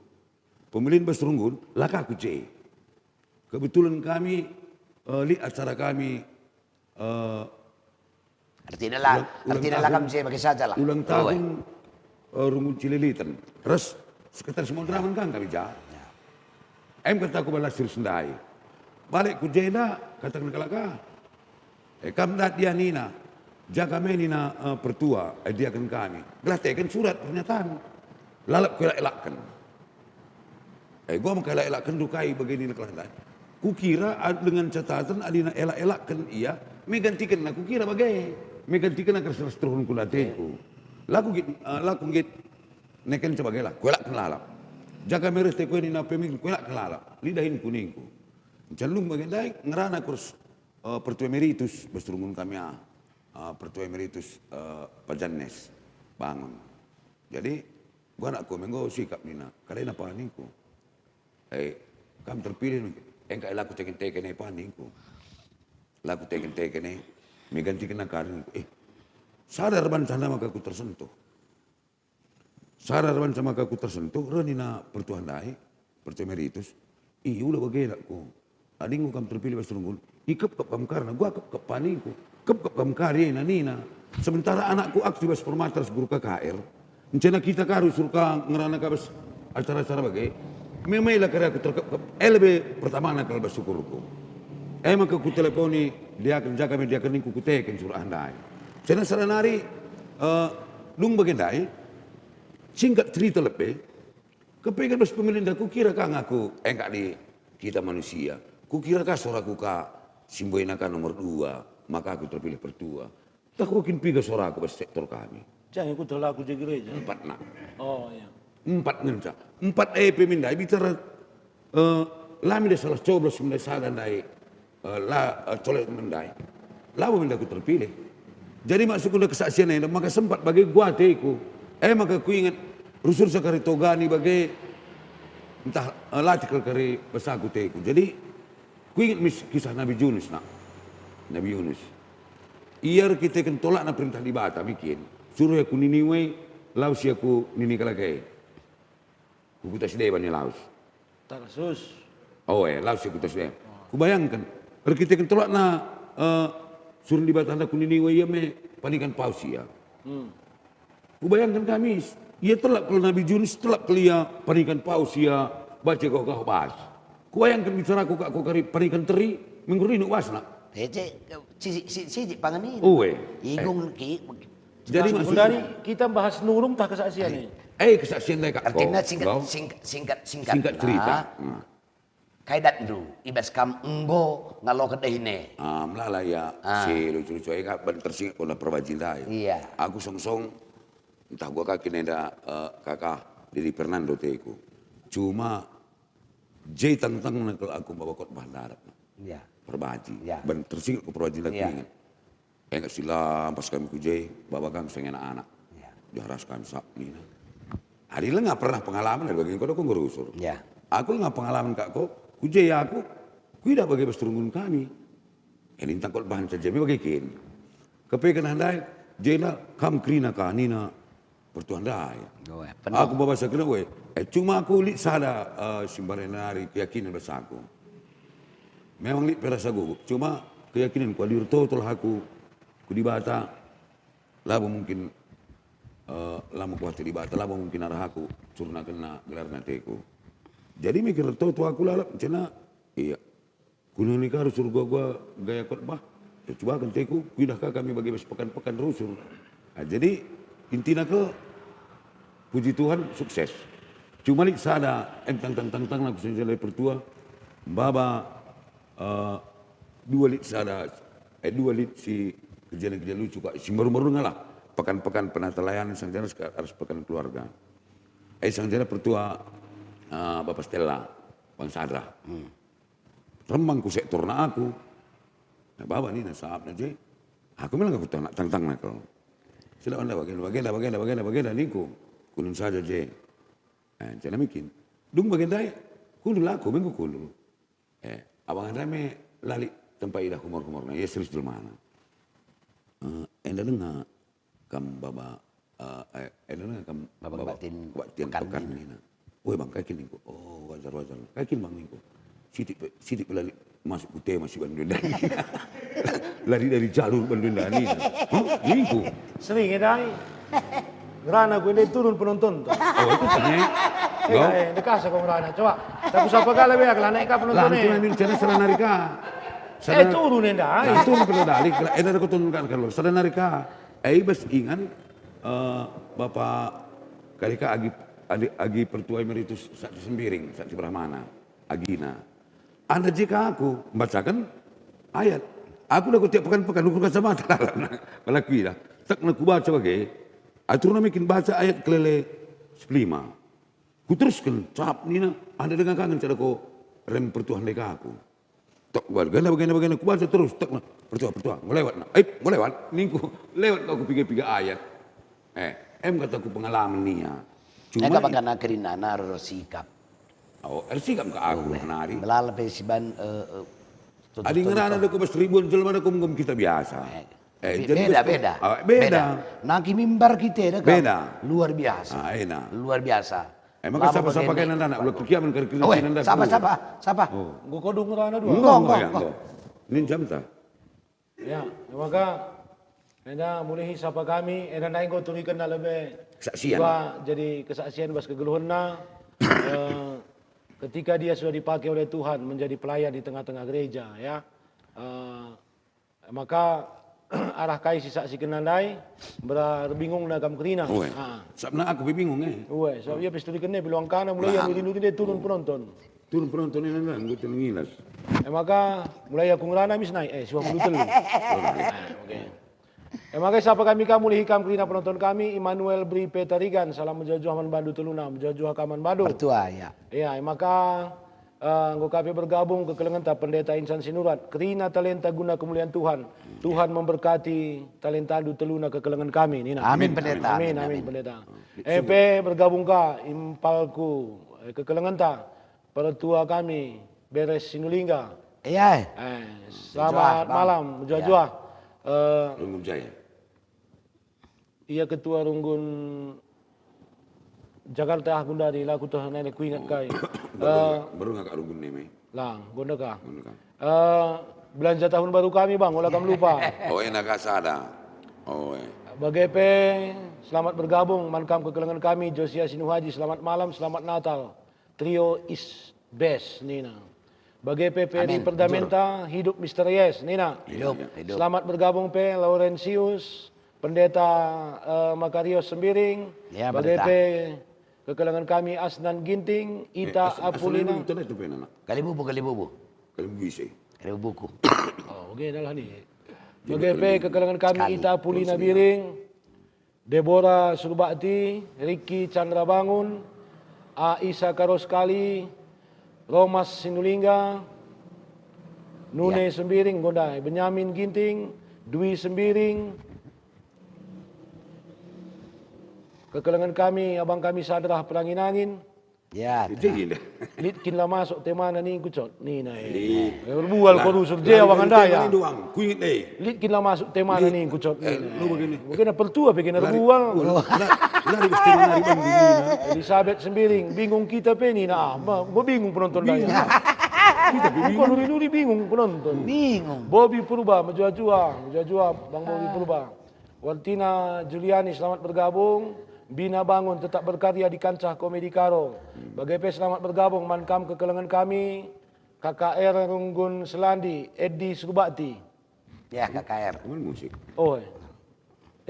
Pemilihan Bastrunggun, lah aku C. Kebetulan kami lihat acara kami. Artinya lah kami C bagi saja lah. Ulang tahun Runggun Cililitan. Terus sekitar semua draman kan kami jahat. Kata aku balas sendai. balik ku jena katakan kelaka. Kam dat dia nina, jaga menina pertua, dia akan kami. Gelatekan surat pernyataan, lalap ku elak-elakkan. Gua mau elak-elakkan dukai begini nak kelandai. Kukira dengan catatan adina elak-elakkan iya, megantikan aku kira bagai, megantikan akan seterusturun kulateku. Laku git, neken sebagai lah, ku elakkan lalap. Jaga meres te ku nina pemik ku elakkan lalap, lidahin kuningku. Jalung bagendai ngerana kurs pertua emeritus berserungun kami pertua emeritus Pajanes bangun. Jadi gua nak menggo sikap nina, kadang apa niku. Kami terpilih engkau laku teken-teken paningku. Laku teken-teken megantikan akarin. Sadar ban sana maka aku tersentuh. Sadar ban sama aku tersentuh. Renina pertuan dai, pertua emeritus. Ulah bagai aku. Adingku kam terpilih berserungun. Ikep kam karena gua kep paningku. Kep kam karya nina. Sementara anakku aktif bas permatas guru KKR. Encana kita karu surka ngerana kabas acara-acara bagai. Memailah karya aku terkep. Lebih pertama nak kalbas syukurku. Maka ku teleponi dia akan jaga media kening ku teken surah andai. Cina saranari lung bagendai singkat cerita lebih. Kepengen bas pemerintah ku kira kang aku engkak di kita manusia. Ku kira kah soraku ka simboinakan nomor 2, maka aku terpilih pertua. Tak mungkin piga soraku bas sektor kami. Jangan ikut laku di gereja. 4 nak. Oh iya. 4 ngenca. 4 pemindai bicara lami de salah coblos mendai sadan dai colek mendai. Lalu minda aku terpilih. Jadi masuk ke kesaksian ini maka sempat bagi gua teku. Maka ku ingat rusur sakari togani bagi entah latikal kari besaku teku. Jadi ku ingat kisah Nabi Yunus nak. Nabi Yunus. Iyar kita kan tolak na perintah di bata bikin. Suruh aku niniwe laus aku nini kalakai. Ku kutas dewa ni laus. Tarsus. Laus aku kutas dewa. Ku bayangkan. Kalau kita kan tolak na suruh di bata aku niniwe iya me panikan paus ya. Ku bayangkan kami. Ia telak kalau Nabi Yunus telak kalau ia panikan paus ya baca kau bahas. Ku bayangkan bicara aku kari panikan teri menggurinu wasna. Si panganin. Igong ki. Jadi maksudnya dari kita bahas nurung tak kesaksian ini. Kesaksian mereka. Artinya singkat cerita. Kaidat dulu, ibas kam enggo ngalo kedahine. Melala ya si lucu-lucu kan tersingkat kena perbajin dah. Iya. Aku song-song entah gua kaki nenda kakak Didi Fernando teku. Cuma jai tentang nakal aku bawa kot bandar. Iya. Perbaji. Iya. Ben tersingkat ke perbajin lagi ingat. Enggak silam pas kami kujai bawa kami sengen anak. Iya. Diharas kami sak nina. Hari nggak pernah pengalaman dari bagian kau ngurusur. Iya. Aku nggak pengalaman kak kau. Kujai aku, tidak bagi berturungun kami. Ini tangkol bahan saja, bagikin. Kepekan handai, jena kam krina kanina pertuan dai. Aku bawa sakina we. Cuma aku lihat sada simbarenari keyakinan besaku. Memang lihat perasa guguk. Cuma keyakinan ku adir total aku, ku dibata, labu mungkin lama kuat dibata, labu mungkin arah aku surna kena gelar nateku. Jadi mikir tuh aku lalap cina iya kuno nikah harus suruh gua gaya khotbah coba kan teku kuidahkah kami bagi pekan-pekan rusur. Jadi intinya ke puji Tuhan sukses. Cuma lik sada tentang aku senjata pertua baba 2 lit sada 2 lit si kejadian-kejadian lucu kak si baru-baru ngalah pekan-pekan penata layanan sang jana harus pekan keluarga. Sang jana pertua Bapak Stella, Bang Sadra. Rembang ku sektor na aku. Nah, bawa ni na saab na je. Aku bilang aku tantang na kau. Sila anda bagenda niku. Kunun saja je. Jangan mikir. Dung bagenda kunun laku minggu kunun. Abang anda me lali tempat idah kumor-kumor na. Ya serius dulu mana. Enda dengar kam baba. Enda dengar kam baba batin pekan ni na. Woi bang kakin ningko, wajar. Kakin bang ningko, sidik pelali masuk putih masih bandu dani, lari dari jalur bandu dani, ningko. Sering ya dai. Ngerana gue turun penonton tuh. Itu tanya. Dekas kau ngerana, coba. Tapi siapa kali be kelana ika Lah penonton itu nanti sana serenarika. turun enda. Itu kalau dalik, aku tunjukkan kalau serenarika. Bas ingan Bapak Kalika agi pertua emeritus Sakti Sembiring, Sakti Brahmana, Agina. Anda jika aku membacakan ayat, aku udah tiap pekan ukur kacamata melakui dah. Tak nak ku baca bagai, aturna makin baca ayat kelele 15. Ku teruskan, cap ni na, anda dengan kangen cara ko rem pertuahan leka aku. Tak warga bagaimana ku baca terus, tak nak pertua, melewat nak, melewat, minggu lewat kau ku pikir ayat. Kata ku pengalaman ni ya. Eka baka na kerina na sikap. Sikap ka aku nari. Melalap siban Adi ngerana ada ku bas ribuan jelma ada ku kita biasa. Beda. Naki mimbar kita beda. Luar biasa. Luar biasa. Emang siapa pakai anak ulah kekiaman kerja nanda. Siapa? Gua kodong ngerana dua. Enggak. Nin jam ta. Ya, maka enda mulai sapa kami, enda naik go turikan na lebih kesaksian. Jadi kesaksian bas kegeluhna ketika dia sudah dipakai oleh Tuhan menjadi pelayan di tengah-tengah gereja ya. Maka arah kai si saksi kenandai berbingung nagam kerina. Sabna aku bingung So dia pistoli kene bilang kana mulai yang rindu dia turun penonton. Turun penonton ini nang gue telingilas. Maka mulai aku ngerana misnai 20 telu. Oke. Maka siapa kami mulai hikam kerina penonton kami Immanuel Bri Petarigan salam menjajuh man bandu teluna menjajuh kaman bandu. Bertua ya. Iya, maka Nggo kami bergabung ke Kelengenta Pendeta Insan Sinurat. Kerina talenta guna kemuliaan Tuhan. Tuhan memberkati talenta adu teluna ke kelengan kami. Nina. Amin pendeta. Amin pendeta. Bergabung ka impalku ke Kelengenta. Pertua kami beres Sinulingga. Iya. Selamat malam, jua-jua. Runggun Jaya. Ia ketua Runggun Jakarta Bunda di laku tuh nenek ku ingat kai. Baru nggak runggun nih, Lang, gonda ka. Belanja tahun baru kami bang, olah kamu lupa. Enak kasada. Bagepe, selamat bergabung, mankam ke kelengan kami, Josia Sinuhaji, selamat malam, selamat Natal. Trio is best, Nina. Bagepe Peri Perdamenta, hidup misterius, Nina. Hidup. Selamat bergabung Pe, Laurentius, Pendeta Makarios Sembiring. Ya, Bagepe kekelangan kami Asnan Ginting, Ita Apulina. Kalibubu. Kalibu isi. Kalibubuku. Oke, dah lah ni. Bagepe kekelangan kami Ita Apulina Biring, Deborah Surbakti, Ricky Chandra Bangun, Aisa Karoskali, Romas Sinulingga, Nune Sembiring, Gondai, Benyamin Ginting, Dwi Sembiring. Kekelangan kami, abang kami Sadrah Perangin Angin. Ya. Litkin lah masuk tema ni kucot. Ni na berbual ko rusur je awang anda ya. Litkin lah masuk tema ni kucot. Lu begini. Mungkin pertua bikin berbual. Lari gusti nari bangini. Elizabeth Sembiring, bingung kita pe ni na. Mo bingung penonton daya. Kita bingung nuri bingung penonton. Bingung. Bobby Purba menjua-jua, Bang Bobby Purba. Wartina Juliani selamat bergabung. Bina Bangun tetap berkarya di kancah komedi karo. Bagepe selamat bergabung mankam ke kelengan kami. KKR Runggun Selandi, Edi Surbakti. Ya KKR. Musik. Oh,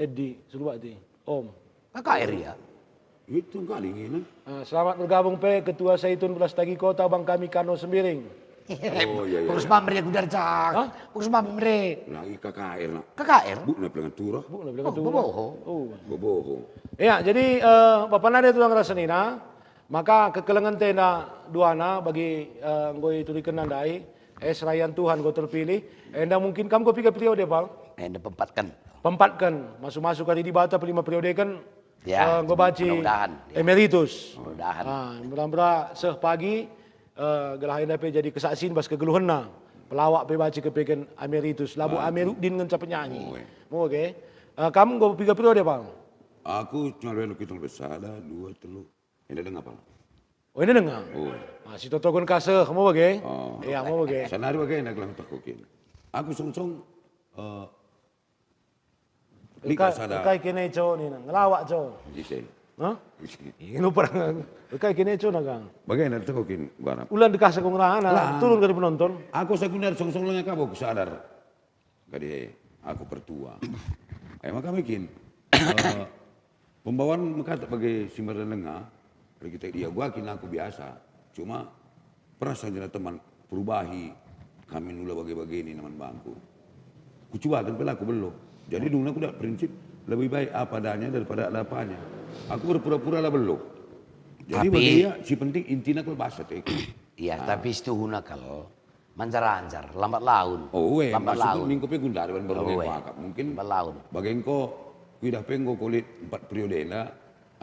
Edi Surbakti. Om. KKR ya. Itu kali ini. Selamat bergabung Pe Ketua Saitun Belastagi Kota Bang kami Kano Sembiring. Iya. Urus mamre aku dari cak. Urus mamre. Lagi KKR nak. KKR. Bu na pelangan turah. Boboho. Ya, jadi Bapak Nade tulang rasanina, maka kekelengan tena duana bagi ngoi turikan nandai, serayan Tuhan go terpilih. Enda mungkin kamu go pikir periode bang? Enda pempatkan. Pempatkan, masuk-masuk kali di bata 5 periode kan? Ya. Go baci emeritus. Mudah-mudahan. Mudah-mudahan seh pagi gelahin dapat jadi kesaksian bas kegeluhanna. Pelawak pe baci kepeken emeritus, labu Amiruddin ngan capek nyanyi. Oke. Kamu go pikir periode bang? Aku cuma belok kita besar ada 2 3. Ini dengar apa? Oh ini dengar. Si Toto kon kasih, kamu bagai? Iya, kamu bagai. Senari bagai nak lang takokin. Aku song di kasada. Kai kene cow ni nang, ngelawak cow. Isi. Hah? Ini pernah kayak gini cuy nagang. Bagaimana itu kau kini barang? Ulan dikasih kong rana, turun dari penonton. Aku sekunder song-song lengah kabo aku sadar. Kadi aku pertua. Maka bikin pembawaan mengkata bagi simbar dan lengah. Kalau kita dia gua kini aku biasa. Cuma pernah saja teman perubahi kami nula bagi-bagi ini naman bangku. Kucuba dan pelaku belum. Jadi dulu aku dah prinsip lebih baik apa adanya daripada ada apanya. Aku berpura-pura lah belum. Jadi bagi dia si penting intinya kalau bahasa teh. Iya, tapi itu huna kalau mancar-ancar, lambat laun. Oh, lambat maksudnya laun. minggu gundar dan baru ngewakap. Mungkin lambat laun. bagi engkau kudah pengko kulit 4 periode na.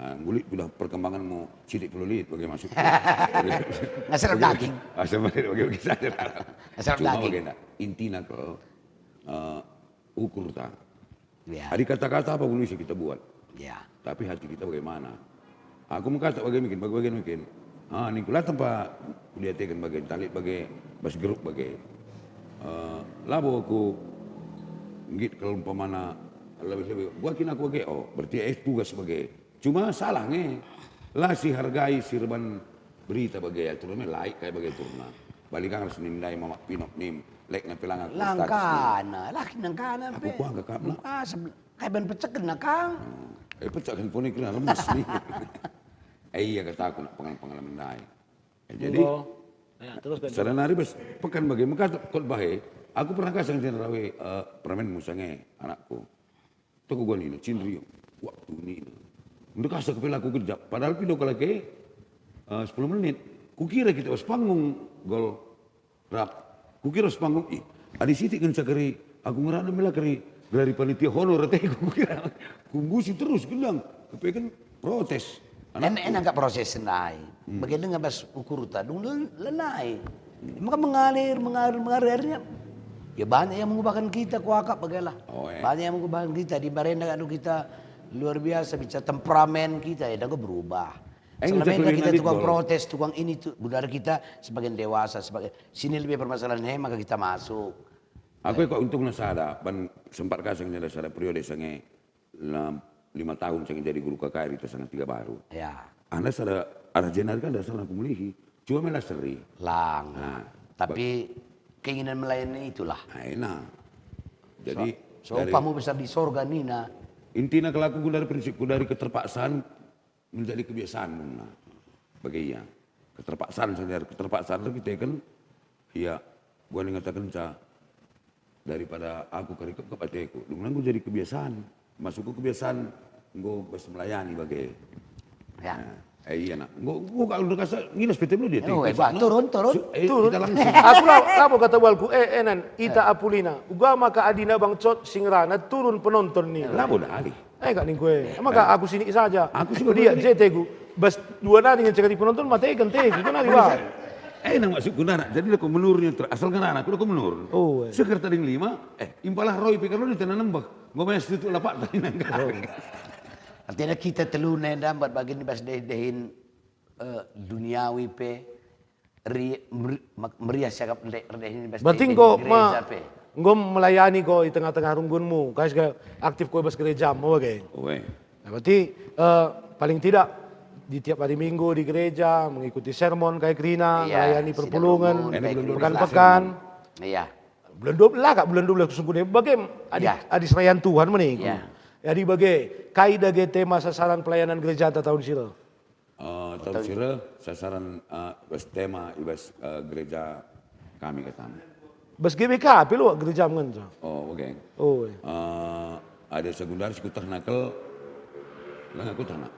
Ngulit kudah perkembangan mau sidik pelulit bagi masuk. Ngasih daging. Asal bagi saja. Ngasih Cuma daging. bagaimana intinya kalau ukur tak. Ya. Ada kata-kata apa pun bisa kita buat. Ya. Tapi hati kita bagaimana? Aku mengkata bagaimana mungkin. Ini kulah tempat dia tekan bagian talit bagi bas geruk bagi. Labo aku ngit kalau umpamana lebih gua kena aku bagi berarti tugas sebagai. Cuma salah lah si hargai sirban berita bagi turunnya laik kayak bagi turna. Balikan harus nindai mamak pinok nim lek ngapilang aku. Langkana, laki nangkana. Aku kuah ke kapna. Kayak ben pecek kena kang. Pecah handphone ini kena lemes nih. Iya kata aku nak pengalaman naik. Jadi, terus kan. sarana hari bes pekan bagi maka kot bahe. Aku pernah kasih dengan rawe permen musange anakku. Toko gua ni cindri waktu ni. Untuk kasih kepala aku kejap. Padahal pido kalau ke 10 menit. Kukira kita pas panggung gol rap. Kukira pas panggung adi sitik kan sakari. Aku ngerana mela kari dari panitia honor teh kukira. Kumbusi terus gelang. Tapi kan protes. Enak proses senai. Bagaimana nggak pas ukur tadung lenai. Maka mengalir. Ya banyak yang mengubahkan kita kuakap bagaimana. Banyak yang mengubahkan kita di barenda kadu kita luar biasa bicara temperamen kita ya dan berubah. Selama kita tukang protes, tukang ini tuh budaya kita sebagai dewasa sebagai sini lebih permasalahan maka kita masuk. Aku kok untung nasada ban sempat kasih nyada sada periode sange 5 tahun saya jadi guru KKR itu sangat 3 baru. Ya. Anda ada jenar kan dasar aku melihi. Cuma melah seri. Lang. Tapi keinginan melayani itulah. Enak. Jadi kamu besar di sorga Nina. Intinya kalau aku dari prinsipku dari keterpaksaan menjadi kebiasaan. Bagi iya. Keterpaksaan saja. Keterpaksaan kita kan. Ya. Gua ngatakan daripada aku kerikap ke pateku. Dengan gue jadi kebiasaan. Masuk ke kebiasaan. Gue bisa melayani bagi. Ya. Iya nak. Gue kalau udah kasih ngilas PT dulu dia. Turun. Kita langsung. Aku labo kata walku enan ita apulina. Uga maka adina bang cot singrana turun penonton nih. Labo dah ali. Kak nih gue. Maka aku sini saja. Aku sih dia JT gue. Bas 2 nari yang cekati penonton mata ikan teh. Itu nari wah. Nang masuk kunana. Jadi aku menurnya asal kan anak aku menur. Sekretari 5. Impalah Roy pikir lo di tanah nembak. Gue main situ lapak tadi nangkap. Artinya kita telu nenda buat bagian bas dehin duniawi pe meriah siakap dehin bas. Berarti kok Ngom melayani kok di tengah-tengah runggunmu. Kayak aktif kau bas gereja mau kayak. Nah, berarti paling tidak di tiap hari Minggu di gereja mengikuti sermon kayak Rina, melayani perpulungan, pekan-pekan. Iya. Bulan 12 kak, bulan 12 sungguhnya. Bagaimana adi serayan Tuhan menih. Jadi bagaimana kaidah tema sasaran pelayanan gereja tahun sira? Tahun sira sasaran tema ibas gereja kami ketama. Bas GBK, lu gereja mengenca. Oke. Ada sekundaris kutak nakal, lah aku tak nak.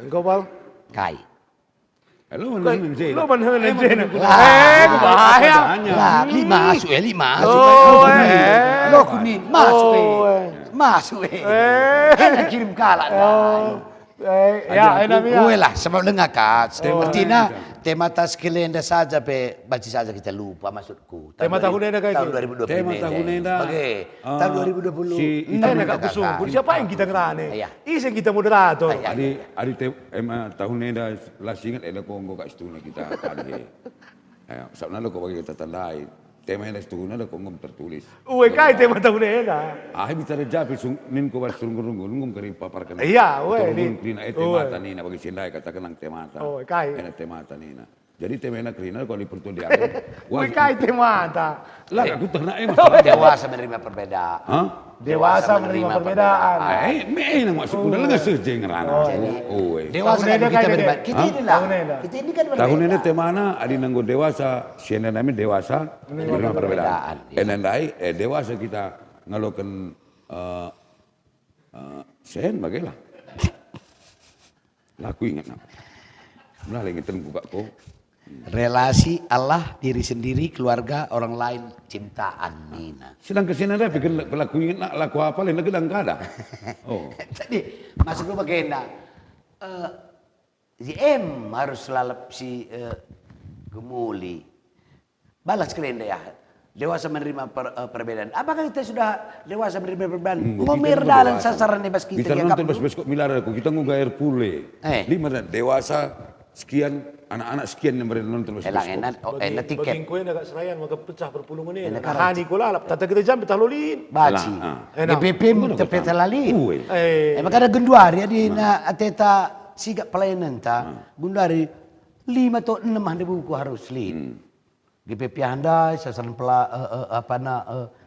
Engkau pal? Kai. Lu mana sih? Lu mana sih? Bahaya. Lah, 5 masuk. Lo kuning masuk. Enak kirim kalah. Ya, enaknya. Lah, sebab dengar kat. Artinya tema tas kelenda saja pe baca saja kita lupa maksudku. Tema tahun enda kayak tahun 2020. Tema tahun enda. Oke. Tahun 2020. Kita nak kusung. Siapa yang kita ngerane? Isi kita moderator. Adi tema tahun enda lah ingat ada Kongo kat situ kita pagi. Sebenarnya kau bagi kita tandai. tema yang setungguh ada kongom tertulis. Uwe kai tema tahun ena. Ah bicara japi nin ko bas surung-surung ngum kari paparkan. Iya, uwe ni. Krina temata nina bagi sindai katakan nang temata. Oh, kai. Ena temata nina. Jadi tema ena krina kalau dipertua dia. Uwe kai temata. Lah aku ternak Dewasa menerima perbedaan. Hah? Dewasa menerima perbedaan. Me nang masuk udah lengas sejeng rana. Dewasa kan kita berbeda. Kita ini lah. Kita ini kan berbeda. Tahun ini temana adi nanggo dewasa, siena nami dewasa menerima perbedaan. Enandai dewasa kita ngalokan sen bagailah. Laku ingat nama. Benar lagi buka ko. Relasi Allah, diri sendiri, keluarga, orang lain, cintaan Nina. Sedang kesini ada pikir laku ingat nak laku apa lain gedang kada. Oh. Tadi masuk ke bagenda. Si M harus lalap si Gemuli. Balas kalian ya. Dewasa menerima perbedaan. Apakah kita sudah dewasa menerima perbedaan? Ngomir dalam sasaran bebas kita. Kita nonton bebas kok milar aku. Kita ngugayar pule. Lima dewasa sekian anak-anak sekian yang berada nonton bebas. Enak tiket. Baging kue nak serayan maka pecah berpuluh menit. Hani ko lalap. Tata kita jam peta lolin. Baci. DPP tepeta lalin. Maka ada genduari di na ateta sigap pelayanan ta. Genduari 5 atau 6 ada buku harus lin. GPP handai, sasaran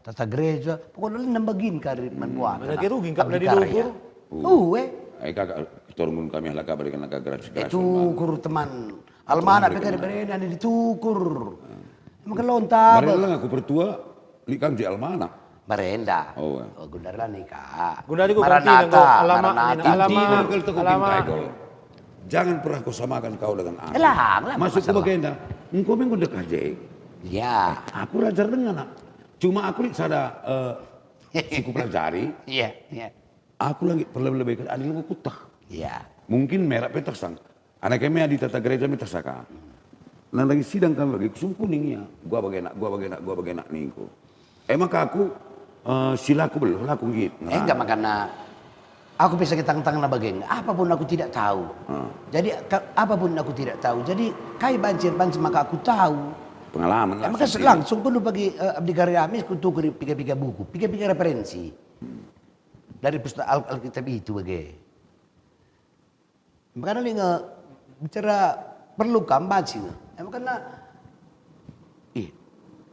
tata gereja, pokoknya nambagin kari manbuat. Mana kerugi kap dari dulu. Kakak turun kami lah kabar dengan agak gerak. Itu kur teman, almana mereka berada di tukur. Maka lontar. Barela aku pertua, likang di almana. Barenda. Oh, Gundara nikah. Gundara itu Maranatha. Alama. Jangan pernah kau samakan kau dengan anak. Masuk ke bagenda. Engkau minggu dekat je. Ya. Aku belajar dengan anak. Cuma aku lihat sada suku pelajari. Iya. Aku lagi perlu lebih ke adil aku kutah. Iya. Mungkin merah petak sang. Anak kami di tata gereja minta saka. Nah lagi sidang kami lagi sumpuning ya. Gua bagenak ningku. Maka aku silaku belum laku gitu. Enggak makanya aku bisa tangan bagian. Apapun aku tidak tahu. Jadi apapun aku tidak tahu. Jadi kai banjir maka aku tahu. Pengalaman lah. Maka langsung pun bagi abdi karya amis kutu piga-piga buku, piga-piga referensi dari pustaka Alkitab itu bagi. Makanya ni bicara perlu kambaci. Makanya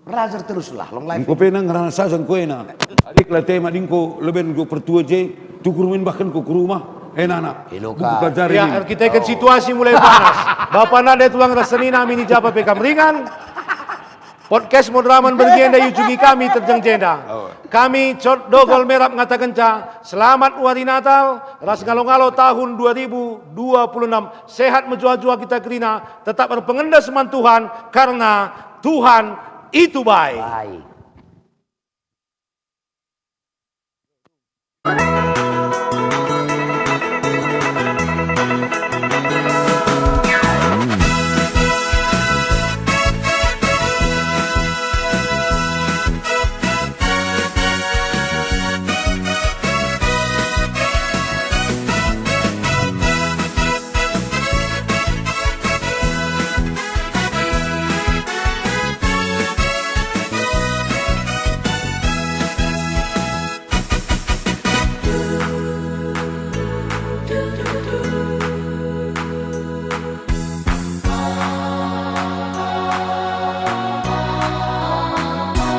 rajar teruslah long life. Kau pernah ngerasa sang kau na. Adik lah tema dingko lebih kau pertua je. Tukurumin bahkan kau ke rumah. Enak. Ya kita kan situasi mulai panas. Bapak nade tulang rasanina mini japa pekam ringan. Podcast Modraman bergenda yujugi kami terjeng jenda. Kami Cot Dogol Merap ngatakan selamat Wari Natal, ras ngalo-ngalo tahun 2026. Sehat menjua-jua kita kerina, tetap berpengenda seman Tuhan karena Tuhan itu baik.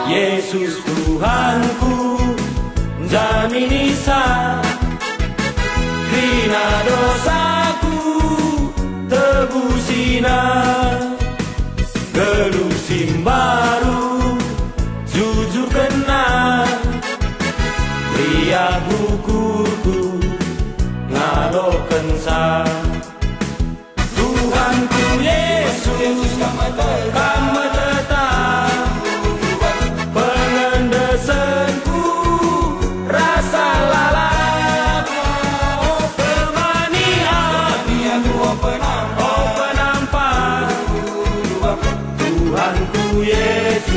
Yesus Tuhanku jamini sah krina dosaku tebusina gelusim baru jujur kena ria hukurku ngadoken sah Tuhanku Yesus kama tetap pengendesenku rasa lalap temani aku penampak Tuhanku Yesus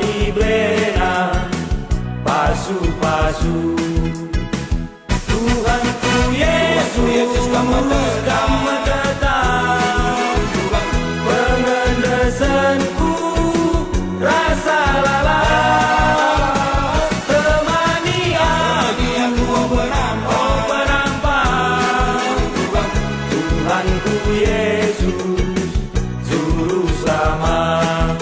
iblena pasu-pasu. Tuhanku Yesus kamu tetap pengendesanku rasa lalap, temani aku penampak. Tuhanku Yesus juru selamat.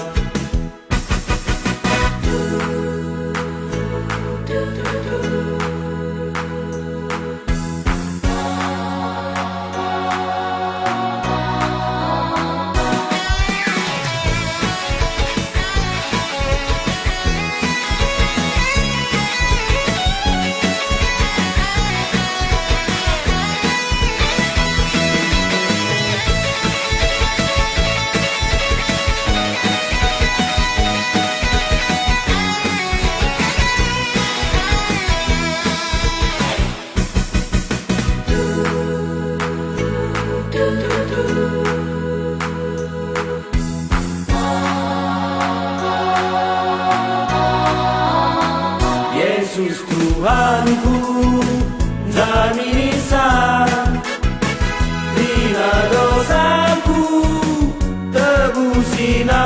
Yesus Tuhanku Zanisa, dina dosaku tebusina,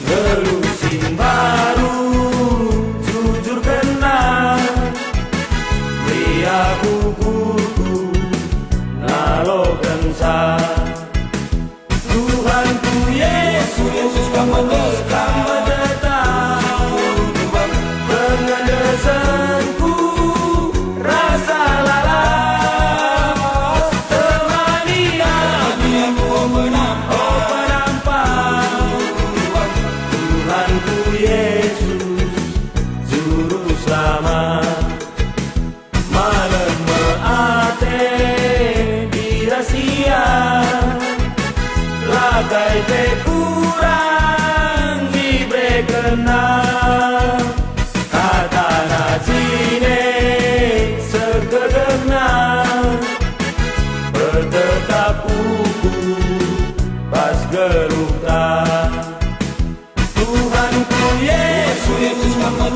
ngelusin baru jujur kena, beri aku kuku nalokan sa. Tuhanku Yesus kamu tetap pengendesanku rasa lalap, temani aku penampak. Tuhanku Yesus juru selamat. Malam meate dirasia, lakai kurang dibrekena, kata najine segedegna, bertetap uku pas gerukta. Tuhanku Yesus kamu